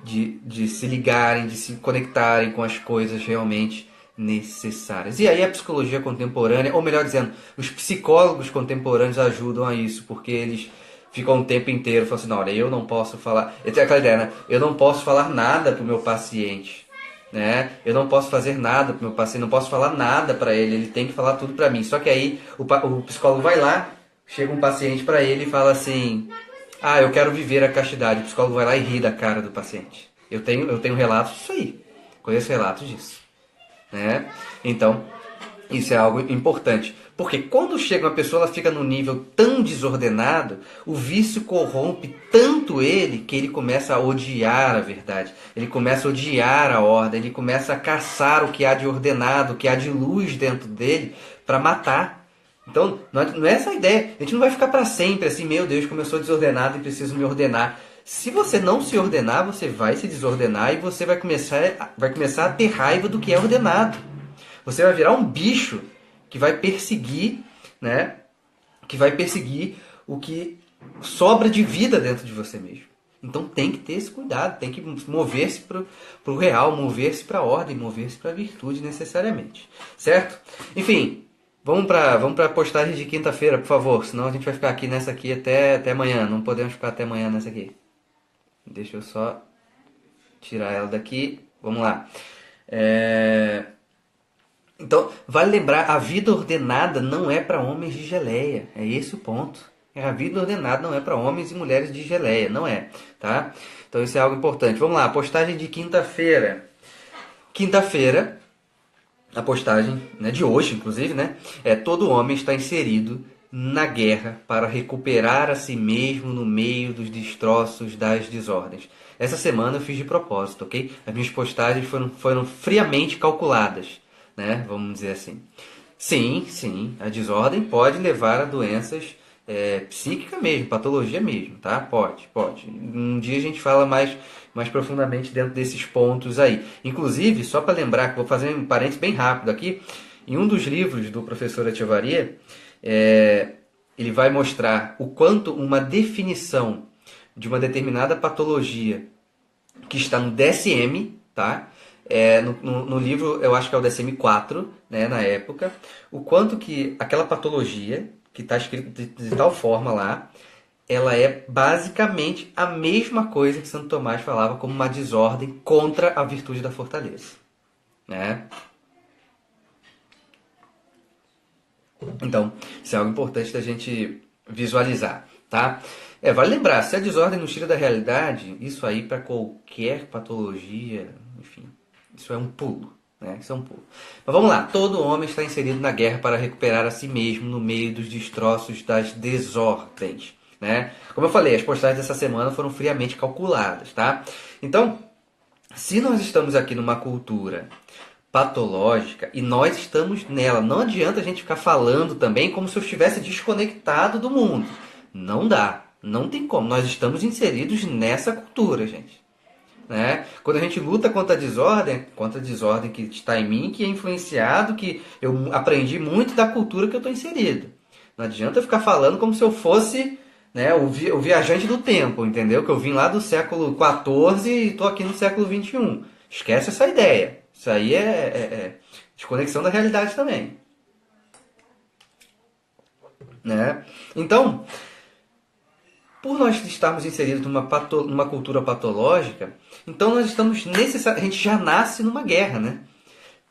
de se ligarem, de se conectarem com as coisas realmente necessárias. E aí a psicologia contemporânea, ou melhor dizendo, os psicólogos contemporâneos ajudam a isso, porque eles ficam o tempo inteiro falando assim, não, olha, eu não posso falar... Eu tenho aquela ideia, né? Eu não posso falar nada para o meu paciente. Né? Eu não posso fazer nada para o meu paciente, não posso falar nada para ele, ele tem que falar tudo para mim. Só que aí o psicólogo vai lá, chega um paciente para ele e fala assim, ah, eu quero viver a castidade. O psicólogo vai lá e ri da cara do paciente. Eu tenho relatos disso aí, conheço relatos disso. Né? Então, Isso é algo importante. Porque quando chega uma pessoa, ela fica num nível tão desordenado, o vício corrompe tanto ele que ele começa a odiar a verdade. Ele começa a odiar a ordem, ele começa a caçar o que há de ordenado, o que há de luz dentro dele para matar. Então, não é essa a ideia. A gente não vai ficar para sempre assim, meu Deus, como eu sou desordenado e preciso me ordenar. Se você não se ordenar, você vai se desordenar e você vai começar a ter raiva do que é ordenado. Você vai virar um bicho que vai perseguir, né? Que vai perseguir o que sobra de vida dentro de você mesmo. Então tem que ter esse cuidado, tem que mover-se para o real, mover-se para a ordem, mover-se para a virtude necessariamente. Certo? Enfim, vamos para a postagem de quinta-feira, por favor, senão a gente vai ficar aqui nessa aqui até amanhã. Não podemos ficar até amanhã nessa aqui. Deixa eu só tirar ela daqui. Vamos lá. Então, vale lembrar, a vida ordenada não é para homens de geleia. É esse o ponto. A vida ordenada não é para homens e mulheres de geleia. Não é. Tá? Então, isso é algo importante. Vamos lá, postagem de quinta-feira. Quinta-feira, a postagem, né, de hoje, inclusive, né? Todo homem está inserido na guerra para recuperar a si mesmo no meio dos destroços das desordens. Essa semana eu fiz de propósito, ok? As minhas postagens foram friamente calculadas, né? Vamos dizer assim. Sim, a desordem pode levar a doenças psíquicas mesmo, patologia mesmo, tá? Pode. Um dia a gente fala mais profundamente dentro desses pontos aí. Inclusive, só para lembrar, que vou fazer um parênteses bem rápido aqui, em um dos livros do professor Echevarria, ele vai mostrar o quanto uma definição de uma determinada patologia que está no DSM, tá? No livro, eu acho que é o DSM-4, né, na época, o quanto que aquela patologia, que está escrito de tal forma lá, ela é basicamente a mesma coisa que Santo Tomás falava como uma desordem contra a virtude da fortaleza, né? Então, isso é algo importante da gente visualizar, tá? Vale lembrar, se a desordem nos tira da realidade, isso aí para qualquer patologia, enfim, isso é um pulo, né? Isso é um pulo. Mas vamos lá, todo homem está inserido na guerra para recuperar a si mesmo no meio dos destroços das desordens, né? Como eu falei, as postagens dessa semana foram friamente calculadas, tá? Então, se nós estamos aqui numa cultura patológica e nós estamos nela, não adianta a gente ficar falando também como se eu estivesse desconectado do mundo. Não dá, não tem como. Nós estamos inseridos nessa cultura, gente. Né? Quando a gente luta contra a desordem que está em mim, que é influenciado, que eu aprendi muito da cultura que eu estou inserido. Não adianta eu ficar falando como se eu fosse, né, o viajante do tempo, entendeu? Que eu vim lá do século XIV e estou aqui no século XXI. Esquece essa ideia. Isso aí é desconexão da realidade também. Né? Então, por nós estarmos inseridos numa cultura patológica, então nós estamos a gente já nasce numa guerra, né?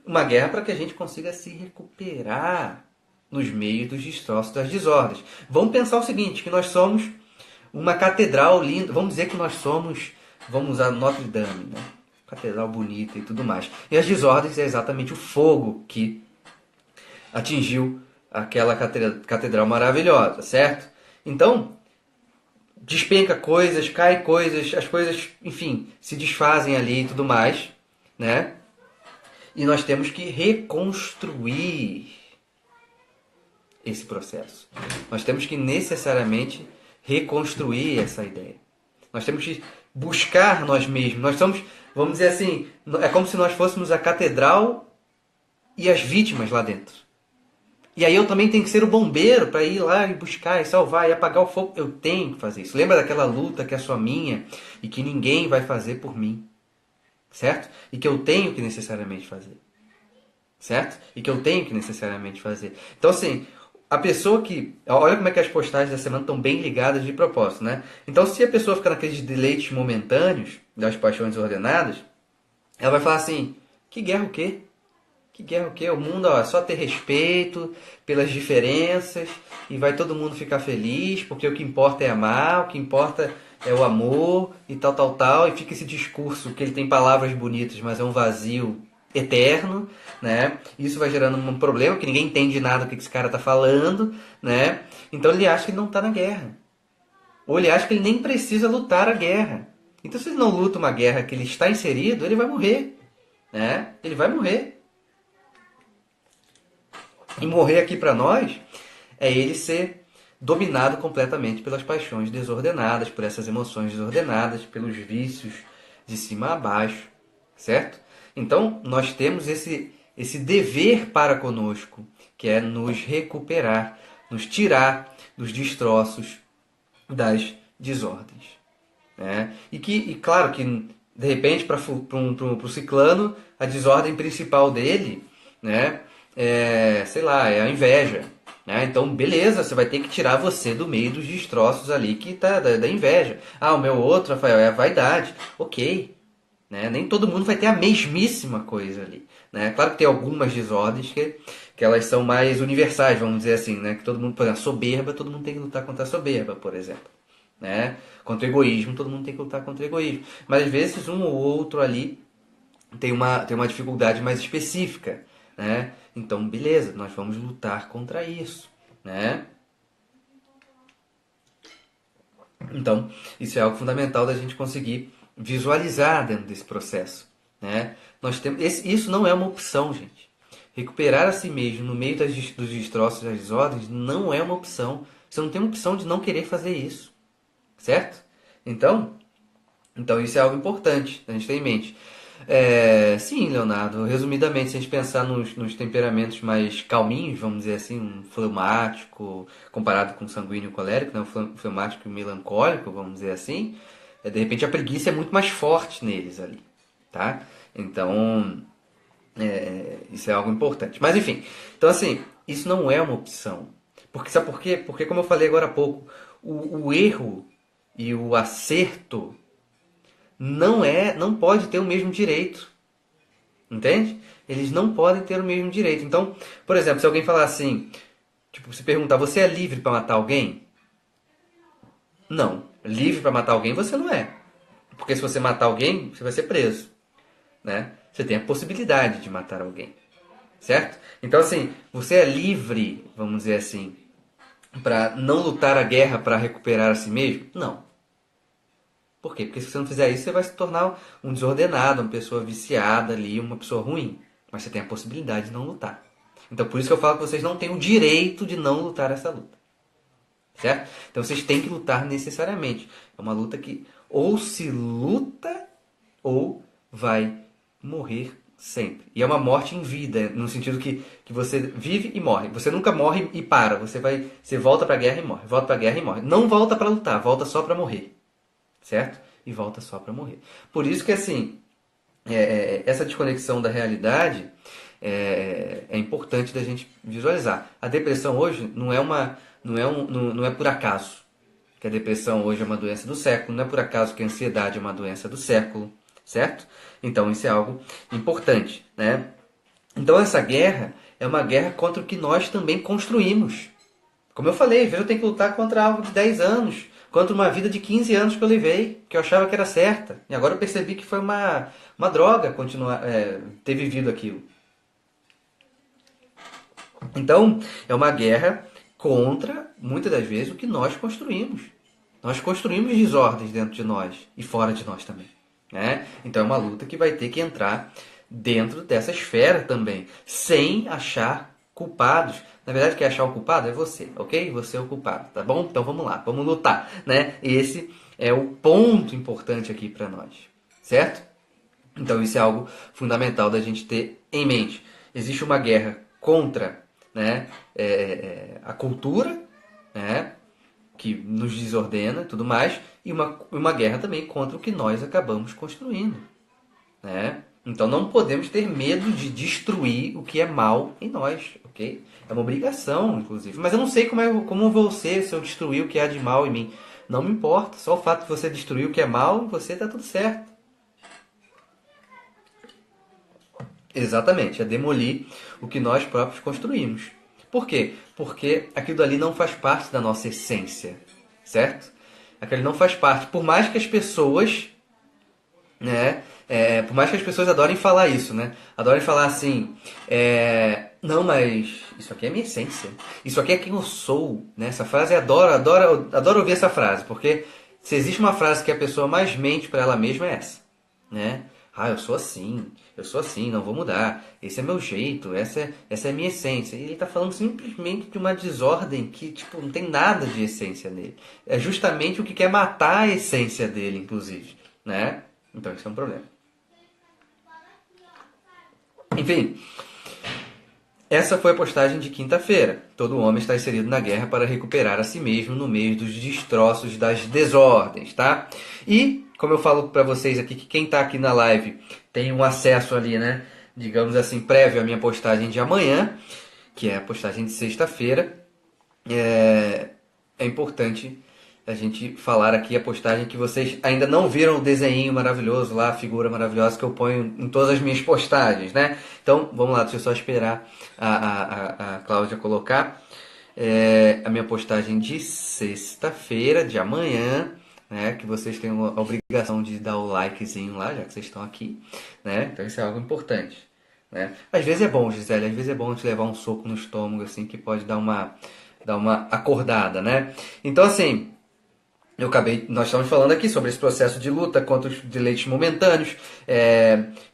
Uma guerra para que a gente consiga se recuperar nos meios dos destroços das desordens. Vamos pensar o seguinte, que nós somos uma catedral linda, vamos dizer que nós somos, vamos usar Notre Dame, né? Catedral bonita e tudo mais. E as desordens é exatamente o fogo que atingiu aquela catedral maravilhosa, certo? Então, despenca coisas, cai coisas, as coisas, enfim, se desfazem ali e tudo mais, né? E nós temos que reconstruir esse processo. Nós temos que necessariamente reconstruir essa ideia. Nós temos que buscar nós mesmos. Nós somos, vamos dizer assim, é como se nós fôssemos a catedral e as vítimas lá dentro. E aí eu também tenho que ser o bombeiro para ir lá e buscar e salvar e apagar o fogo. Eu tenho que fazer isso. Lembra daquela luta que é só minha e que ninguém vai fazer por mim. Certo? E que eu tenho que necessariamente fazer. Certo? E que eu tenho que necessariamente fazer. Então assim, a pessoa que... Olha como é que as postagens da semana estão bem ligadas de propósito, né? Então se a pessoa ficar naqueles deleites momentâneos das paixões ordenadas, ela vai falar assim, que guerra o quê? Que guerra o quê? O mundo é só ter respeito pelas diferenças e vai todo mundo ficar feliz, porque o que importa é amar, o que importa é o amor e tal. E fica esse discurso que ele tem palavras bonitas, mas é um vazio eterno, né? Isso vai gerando um problema, que ninguém entende nada do que esse cara está falando, né? Então ele acha que ele não está na guerra. Ou ele acha que ele nem precisa lutar a guerra. Então se ele não luta uma guerra que ele está inserido, ele vai morrer, né? Ele vai morrer. E morrer aqui para nós é ele ser dominado completamente pelas paixões desordenadas, por essas emoções desordenadas, pelos vícios de cima a baixo, certo? Então, nós temos esse dever para conosco, que é nos recuperar, nos tirar dos destroços das desordens. Né? E claro que, de repente, para o ciclano, a desordem principal dele, né, sei lá, é a inveja. Né? Então, beleza, você vai ter que tirar você do meio dos destroços ali que tá da inveja. Ah, o meu outro, Rafael, é a vaidade. Ok. Né? Nem todo mundo vai ter a mesmíssima coisa ali. Né? Claro que tem algumas desordens que elas são mais universais, vamos dizer assim. Né? Que todo mundo, por exemplo, a soberba, todo mundo tem que lutar contra a soberba, por exemplo. Né? Contra o egoísmo, todo mundo tem que lutar contra o egoísmo. Mas às vezes um ou outro ali tem uma dificuldade mais específica. Né? Então, beleza, nós vamos lutar contra isso. Né? Então, isso é algo fundamental da gente conseguir visualizar dentro desse processo. Né? Isso não é uma opção, gente. Recuperar a si mesmo no meio dos destroços das desordens não é uma opção. Você não tem uma opção de não querer fazer isso. Certo? Então isso é algo importante a gente ter em mente. Sim, Leonardo, resumidamente, se a gente pensar nos temperamentos mais calminhos, vamos dizer assim, um fleumático comparado com o sanguíneo colérico, né? O fleumático e o melancólico, vamos dizer assim, de repente a preguiça é muito mais forte neles ali, tá? Então, isso é algo importante. Mas enfim, então assim, isso não é uma opção. Sabe por quê? Porque, como eu falei agora há pouco, o erro e o acerto não pode ter o mesmo direito. Entende? Eles não podem ter o mesmo direito. Então, por exemplo, se alguém falar assim, tipo, se perguntar, você é livre para matar alguém? Não. Livre para matar alguém você não é. Porque se você matar alguém, você vai ser preso. Né? Você tem a possibilidade de matar alguém. Certo? Então, assim, você é livre, vamos dizer assim, para não lutar a guerra para recuperar a si mesmo? Não. Por quê? Porque se você não fizer isso, você vai se tornar um desordenado, uma pessoa viciada ali, uma pessoa ruim. Mas você tem a possibilidade de não lutar. Então por isso que eu falo que vocês não têm o direito de não lutar essa luta. Certo? Então vocês têm que lutar necessariamente. É uma luta que ou se luta ou vai morrer sempre. E é uma morte em vida, no sentido que você vive e morre. Você nunca morre e para. Você volta pra guerra e morre. Volta pra guerra e morre. Não volta pra lutar, volta só pra morrer. Certo? E volta só para morrer. Por isso que, assim, essa desconexão da realidade é importante da gente visualizar. A depressão hoje não é por acaso que a depressão hoje é uma doença do século, não é por acaso que a ansiedade é uma doença do século, certo? Então isso é algo importante, né? Então essa guerra é uma guerra contra o que nós também construímos. Como eu falei, eu tenho que lutar contra algo de 10 anos, contra uma vida de 15 anos que eu levei, que eu achava que era certa. E agora eu percebi que foi uma droga continuar, ter vivido aquilo. Então, é uma guerra contra, muitas das vezes, o que nós construímos. Nós construímos desordens dentro de nós e fora de nós também. Né? Então é uma luta que vai ter que entrar dentro dessa esfera também, sem achar culpados. Na verdade, quem achar o culpado é você, ok? Você é o culpado, tá bom? Então vamos lá, vamos lutar, né? Esse é o ponto importante aqui para nós, certo? Então isso é algo fundamental da gente ter em mente. Existe uma guerra contra, né, a cultura, né, que nos desordena e tudo mais, e uma guerra também contra o que nós acabamos construindo. Né? Então não podemos ter medo de destruir o que é mal em nós, ok? É uma obrigação, inclusive. Mas eu não sei como vou ser se eu destruir o que há de mal em mim. Não me importa. Só o fato de você destruir o que é mal em você está tudo certo. Exatamente, é demolir o que nós próprios construímos. Por quê? Porque aquilo ali não faz parte da nossa essência, certo? Aquilo não faz parte. Por mais que as pessoas, né, Por mais que as pessoas adorem falar isso, né? Adorem falar assim, não, mas isso aqui é minha essência. Isso aqui é quem eu sou, né? Essa frase, adoro ouvir essa frase, porque se existe uma frase que a pessoa mais mente para ela mesma é essa, né? Ah, eu sou assim, não vou mudar. Esse é meu jeito, essa é a minha essência. E ele está falando simplesmente de uma desordem que, tipo, não tem nada de essência nele. É justamente o que quer matar a essência dele, inclusive, né? Então isso é um problema. Enfim, essa foi a postagem de quinta-feira. Todo homem está inserido na guerra para recuperar a si mesmo no meio dos destroços, das desordens, tá? E, como eu falo para vocês aqui, que quem está aqui na live tem um acesso ali, né? Digamos assim, prévio à minha postagem de amanhã, que é a postagem de sexta-feira. É importante a gente falar aqui a postagem que vocês ainda não viram o desenho maravilhoso lá, a figura maravilhosa que eu ponho em todas as minhas postagens, né? Então, vamos lá, deixa eu só esperar a Cláudia colocar a minha postagem de sexta-feira, de amanhã, né? Que vocês têm a obrigação de dar o likezinho lá, já que vocês estão aqui, né? Então isso é algo importante, né? Às vezes é bom, Gisele, às vezes é bom te levar um soco no estômago, assim, que pode dar uma acordada, né? Então, assim, nós estamos falando aqui sobre esse processo de luta contra os deleites momentâneos,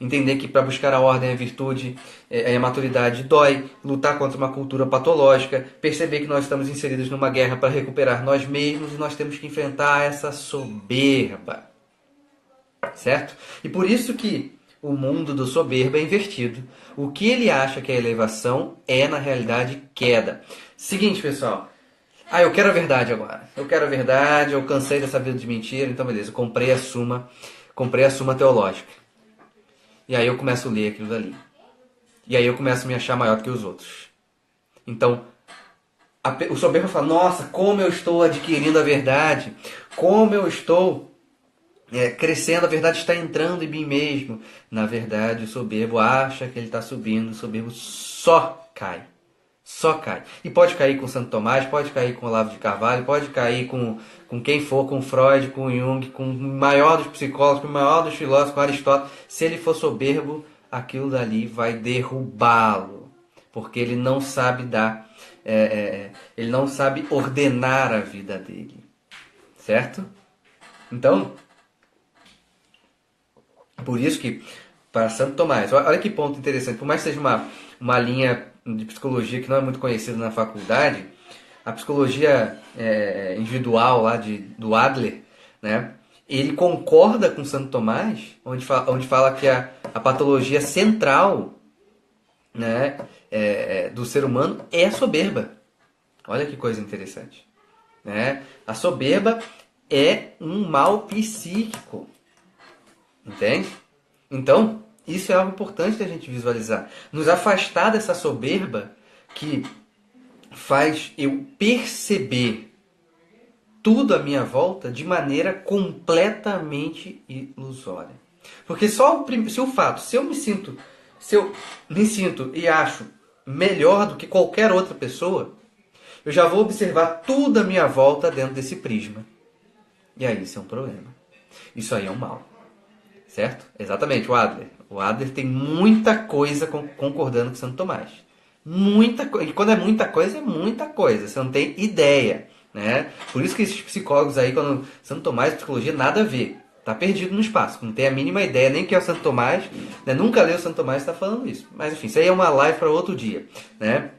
entender que para buscar a ordem e a virtude e a maturidade dói, lutar contra uma cultura patológica, perceber que nós estamos inseridos numa guerra para recuperar nós mesmos e nós temos que enfrentar essa soberba, certo? E por isso que o mundo do soberbo é invertido. O que ele acha que é elevação é, na realidade, queda. Seguinte, pessoal. Ah, eu quero a verdade agora. Eu quero a verdade, eu cansei dessa vida de mentira, então beleza, eu comprei a suma teológica. E aí eu começo a ler aquilo dali. E aí eu começo a me achar maior do que os outros. Então, o soberbo fala, nossa, como eu estou adquirindo a verdade, como eu estou crescendo, a verdade está entrando em mim mesmo. Na verdade, o soberbo acha que ele está subindo, o soberbo só cai. Só cai. E pode cair com Santo Tomás, pode cair com Olavo de Carvalho, pode cair com quem for, com Freud, com Jung, com o maior dos psicólogos, com o maior dos filósofos, com Aristóteles. Se ele for soberbo, aquilo dali vai derrubá-lo. Porque ele não sabe ele não sabe ordenar a vida dele. Certo? Então, por isso que, para Santo Tomás, olha que ponto interessante, por mais que seja uma linha de psicologia que não é muito conhecida na faculdade, a psicologia individual lá do Adler, né, ele concorda com Santo Tomás, onde fala que a patologia central, né, do ser humano é a soberba. Olha que coisa interessante. Né? A soberba é um mal psíquico. Entende? Então, isso é algo importante da gente visualizar. Nos afastar dessa soberba que faz eu perceber tudo à minha volta de maneira completamente ilusória. Porque se eu me sinto e acho melhor do que qualquer outra pessoa, eu já vou observar tudo à minha volta dentro desse prisma. E aí isso é um problema. Isso aí é um mal. Certo? Exatamente, o Adler. O Adler tem muita coisa concordando com Santo Tomás. Muita coisa. E quando é muita coisa, você não tem ideia. Né? Por isso que esses psicólogos aí, quando Santo Tomás e psicologia, nada a ver. Tá perdido no espaço. Não tem a mínima ideia nem que é o Santo Tomás. Né? Nunca leu o Santo Tomás e está falando isso. Mas enfim, isso aí é uma live para outro dia. Né?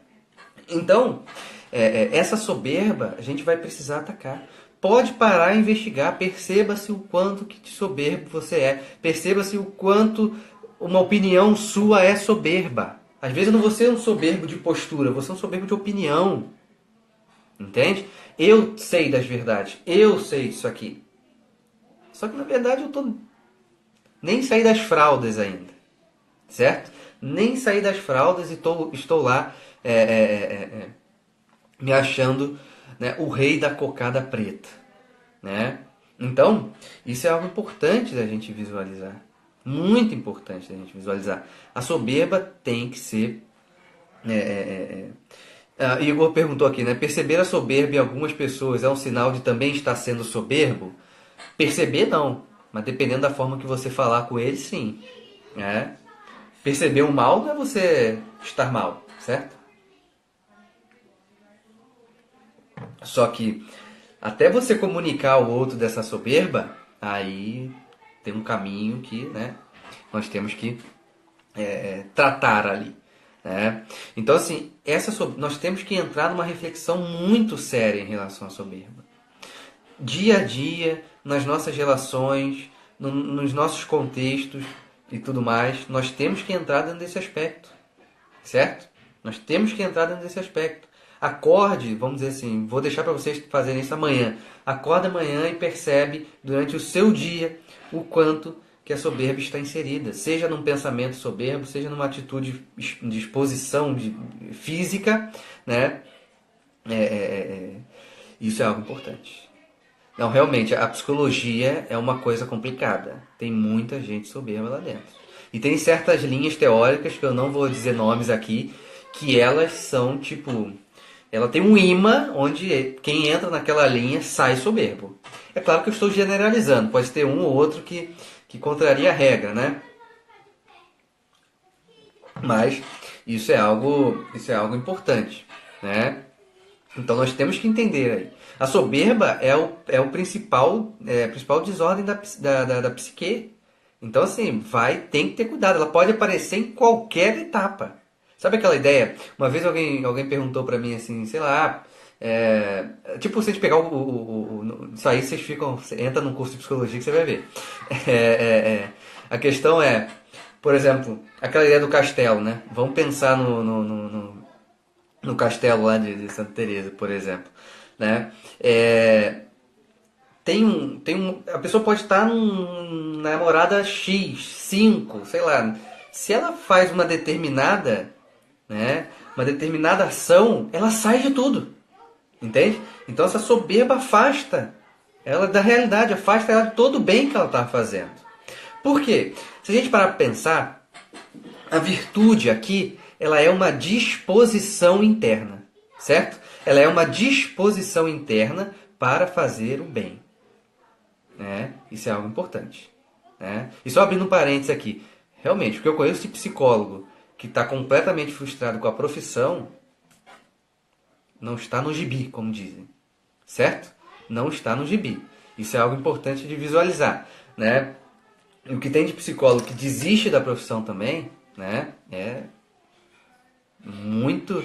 Então, essa soberba a gente vai precisar atacar. Pode parar e investigar, perceba-se o quanto que de soberbo você é, perceba-se o quanto uma opinião sua é soberba. Às vezes eu não vou ser um soberbo de postura, você é um soberbo de opinião. Entende? Eu sei das verdades, eu sei disso aqui. Só que na verdade nem saí das fraldas ainda. Certo? Nem saí das fraldas e estou lá me achando, né, o rei da cocada preta. Né? Então, isso é algo importante da gente visualizar. Muito importante da gente visualizar. A soberba tem que ser... Igor perguntou aqui, né? Perceber a soberba em algumas pessoas é um sinal de também estar sendo soberbo? Perceber não. Mas dependendo da forma que você falar com ele, sim. Né? Perceber o mal não é você estar mal, certo? Só que até você comunicar ao outro dessa soberba, aí tem um caminho que, né, nós temos que tratar ali. Né? Então, assim, nós temos que entrar numa reflexão muito séria em relação à soberba. Dia a dia, nas nossas relações, nos nossos contextos e tudo mais, nós temos que entrar dentro desse aspecto. Certo? Nós temos que entrar dentro desse aspecto. Acorde, vamos dizer assim, vou deixar para vocês fazerem isso amanhã. Acorda amanhã e percebe durante o seu dia o quanto que a soberba está inserida. Seja num pensamento soberbo, seja numa atitude de exposição física, né? Isso é algo importante. Não, realmente, a psicologia é uma coisa complicada. Tem muita gente soberba lá dentro. E tem certas linhas teóricas, que eu não vou dizer nomes aqui, que elas são tipo... Ela tem um imã onde quem entra naquela linha sai soberbo. É claro que eu estou generalizando. Pode ter um ou outro que contraria a regra, né? Mas isso é algo importante, né? Então nós temos que entender aí. A soberba é o principal, a principal desordem da psique. Então assim, tem que ter cuidado. Ela pode aparecer em qualquer etapa. Sabe aquela ideia? Uma vez alguém perguntou pra mim assim, sei lá, tipo, se a gente pegar isso aí, você entra num curso de psicologia que você vai ver. A questão é, por exemplo, aquela ideia do castelo, né? Vamos pensar no castelo lá de Santa Teresa, por exemplo, né? A pessoa pode estar na morada X, 5, sei lá. Se ela faz uma determinada, né, uma determinada ação, ela sai de tudo, entende? Então essa soberba afasta ela da realidade, afasta ela de todo o bem que ela está fazendo. Por quê? Se a gente parar para pensar, a virtude aqui, ela é uma disposição interna, certo? Ela é uma disposição interna para fazer o bem. Né? Isso é algo importante. Né? E só abrindo um parênteses aqui, realmente, porque eu conheço de psicólogo que está completamente frustrado com a profissão, não está no gibi, como dizem. Certo? Não está no gibi. Isso é algo importante de visualizar. Né? E o que tem de psicólogo que desiste da profissão também, né, é muito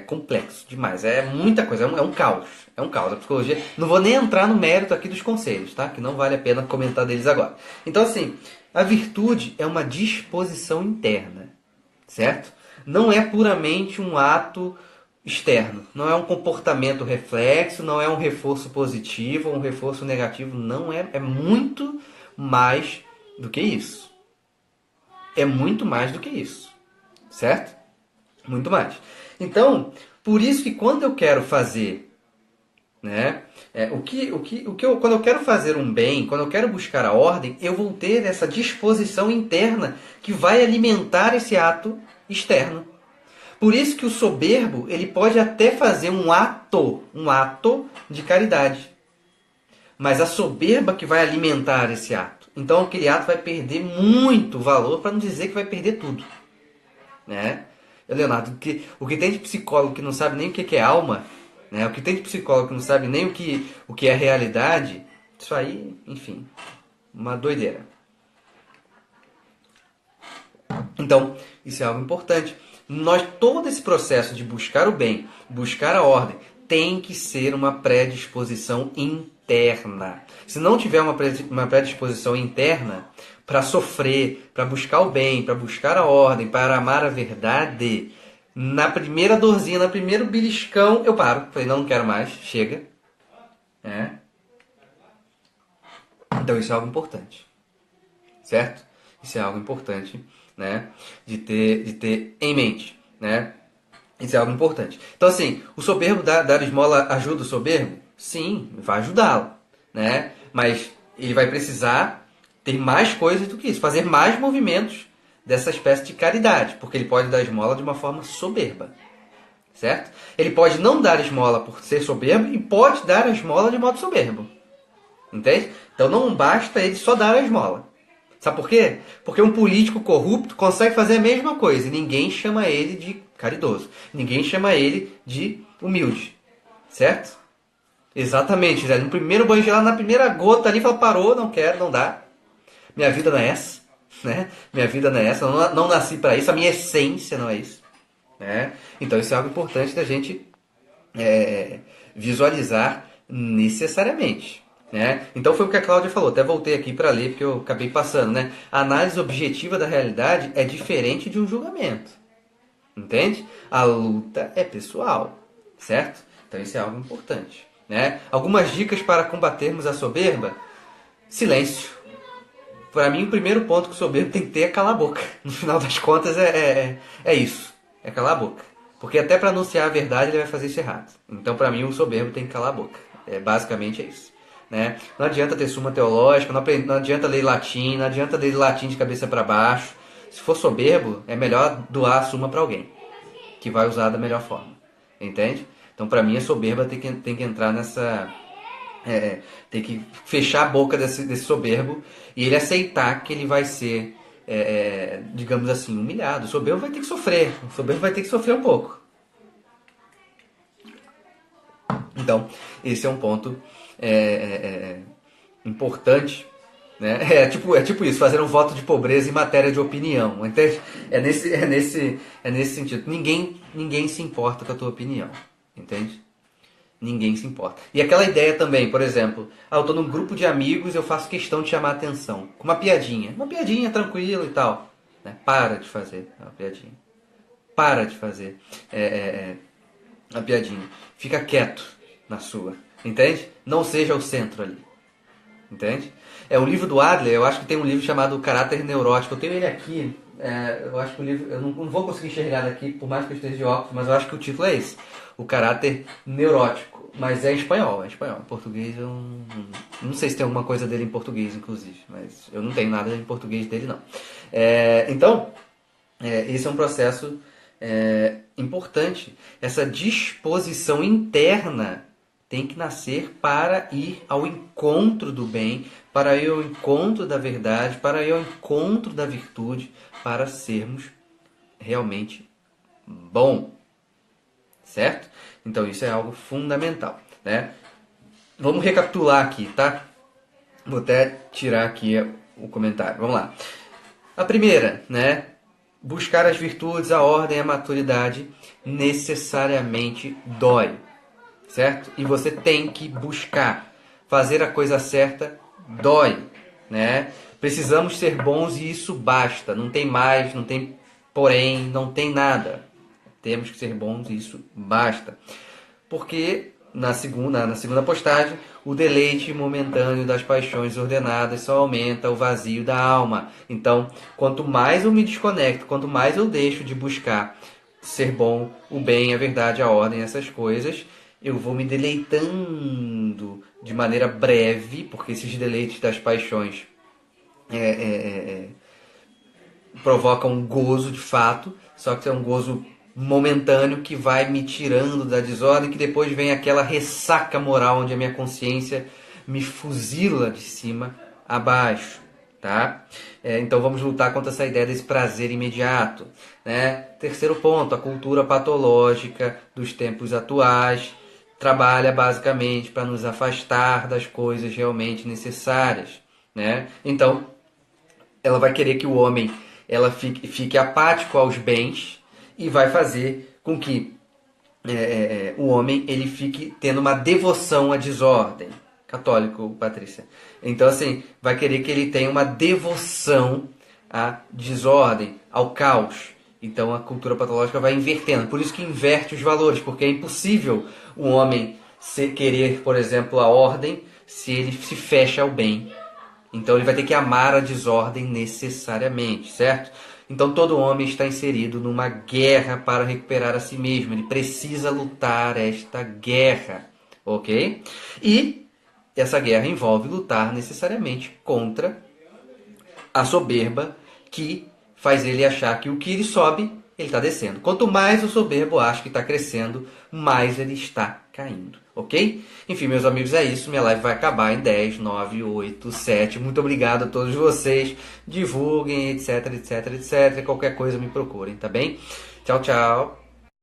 complexo demais. É muita coisa, é um caos. É um caos. A psicologia. Não vou nem entrar no mérito aqui dos conselhos, tá? Que não vale a pena comentar deles agora. Então, assim, a virtude é uma disposição interna, certo? Não é puramente um ato externo. Não é um comportamento reflexo, não é um reforço positivo ou um reforço negativo. Não é. É muito mais do que isso. É muito mais do que isso. Certo? Muito mais. Então, por isso que quando eu quero fazer, né, quando eu quero fazer um bem, quando eu quero buscar a ordem, eu vou ter essa disposição interna que vai alimentar esse ato externo. Por isso que o soberbo, ele pode até fazer um ato de caridade. Mas a soberba que vai alimentar esse ato. Então aquele ato vai perder muito valor, para não dizer que vai perder tudo. Né? Leonardo, o que tem de psicólogo que não sabe nem o que é alma, né? O que tem de psicólogo que não sabe nem o que é realidade, isso aí, enfim, uma doideira. Então, isso é algo importante. Todo esse processo de buscar o bem, buscar a ordem, tem que ser uma predisposição interna. Se não tiver uma predisposição interna para sofrer, para buscar o bem, para buscar a ordem, para amar a verdade, na primeira dorzinha, no primeiro beliscão, eu paro. Falei, não quero mais, chega. Então isso é algo importante. Certo? Isso é algo importante, né, de ter em mente, né? Isso é algo importante. Então, assim, o soberbo dar esmola ajuda o soberbo? Sim, vai ajudá-lo, né? Mas ele vai precisar ter mais coisas do que isso, fazer mais movimentos dessa espécie de caridade, porque ele pode dar esmola de uma forma soberba, certo? Ele pode não dar esmola por ser soberbo e pode dar a esmola de modo soberbo. Entende? Então não basta ele só dar a esmola. Sabe por quê? Porque um político corrupto consegue fazer a mesma coisa e ninguém chama ele de caridoso. Ninguém chama ele de humilde. Certo? Exatamente, Zé. No primeiro banho gelado, na primeira gota ali, fala, parou, não quero, não dá. Minha vida não é essa, né? Minha vida não é essa, eu não nasci para isso, a minha essência não é isso. Né? Então isso é algo importante da gente visualizar necessariamente. Né? Então foi o que a Cláudia falou, até voltei aqui para ler porque eu acabei passando. Né? A análise objetiva da realidade é diferente de um julgamento. Entende? A luta é pessoal, certo? Então isso é algo importante. Né? Algumas dicas para combatermos a soberba: silêncio. Para mim, o primeiro ponto que o soberbo tem que ter é calar a boca. No final das contas, é isso. É calar a boca. Porque até para anunciar a verdade, ele vai fazer isso errado. Então, para mim, o soberbo tem que calar a boca. Basicamente é isso. Né? Não adianta ter suma teológica, não adianta ler latim, não adianta ler latim de cabeça para baixo. Se for soberbo, é melhor doar a suma para alguém, que vai usar da melhor forma. Entende? Então, para mim, a soberba tem que entrar nessa... tem que fechar a boca desse soberbo e ele aceitar que ele vai ser, digamos assim, humilhado. O soberbo vai ter que sofrer. O soberbo vai ter que sofrer um pouco. Então, esse é um ponto importante. Né? É tipo isso, fazer um voto de pobreza em matéria de opinião. Entende? É nesse sentido. Ninguém se importa com a tua opinião. Entende? Ninguém se importa. E aquela ideia também, por exemplo, eu tô num grupo de amigos, eu faço questão de chamar a atenção. Com uma piadinha. Uma piadinha tranquila e tal. Né? Para de fazer uma piadinha. Para de fazer uma piadinha. Fica quieto na sua. Entende? Não seja o centro ali. Entende? O livro do Adler, eu acho que tem um livro chamado Caráter Neurótico. Eu tenho ele aqui. Eu acho que o livro... Eu não vou conseguir enxergar daqui, por mais que eu esteja de óculos, mas eu acho que o título é esse. O Caráter Neurótico. Mas é em espanhol. Em português eu não sei se tem alguma coisa dele em português, inclusive. Mas eu não tenho nada em português dele, não. Então, esse é um processo importante. Essa disposição interna tem que nascer para ir ao encontro do bem, para ir ao encontro da verdade, para ir ao encontro da virtude, para sermos realmente bom. Certo? Então isso é algo fundamental. Né? Vamos recapitular aqui, tá? Vou até tirar aqui o comentário. Vamos lá. A primeira, né? Buscar as virtudes, a ordem e a maturidade necessariamente dói. Certo? E você tem que buscar. Fazer a coisa certa dói. Né? Precisamos ser bons e isso basta. Não tem mais, não tem porém, não tem nada. Temos que ser bons e isso basta. Porque na segunda postagem, o deleite momentâneo das paixões ordenadas só aumenta o vazio da alma. Então, quanto mais eu me desconecto, quanto mais eu deixo de buscar ser bom, o bem, a verdade, a ordem, essas coisas, eu vou me deleitando de maneira breve, porque esses deleites das paixões provocam um gozo de fato, só que é um gozo momentâneo que vai me tirando da desordem, que depois vem aquela ressaca moral onde a minha consciência me fuzila de cima a baixo. Tá? Então vamos lutar contra essa ideia desse prazer imediato. Né? Terceiro ponto, a cultura patológica dos tempos atuais trabalha basicamente para nos afastar das coisas realmente necessárias. Né? Então ela vai querer que o homem fique apático aos bens e vai fazer com que o homem ele fique tendo uma devoção à desordem. Católico, Patrícia. Então, assim, vai querer que ele tenha uma devoção à desordem, ao caos. Então, a cultura patológica vai invertendo. Por isso que inverte os valores, porque é impossível um homem querer, por exemplo, a ordem se ele se fecha ao bem. Então, ele vai ter que amar a desordem necessariamente, certo? Então todo homem está inserido numa guerra para recuperar a si mesmo. Ele precisa lutar esta guerra, ok? E essa guerra envolve lutar necessariamente contra a soberba que faz ele achar que o que ele sobe ele está descendo. Quanto mais o soberbo acha que está crescendo, mais ele está caindo, ok? Enfim, meus amigos, é isso. Minha live vai acabar em 10, 9, 8, 7. Muito obrigado a todos vocês. Divulguem, etc, etc, etc. Qualquer coisa me procurem, tá bem? Tchau, tchau.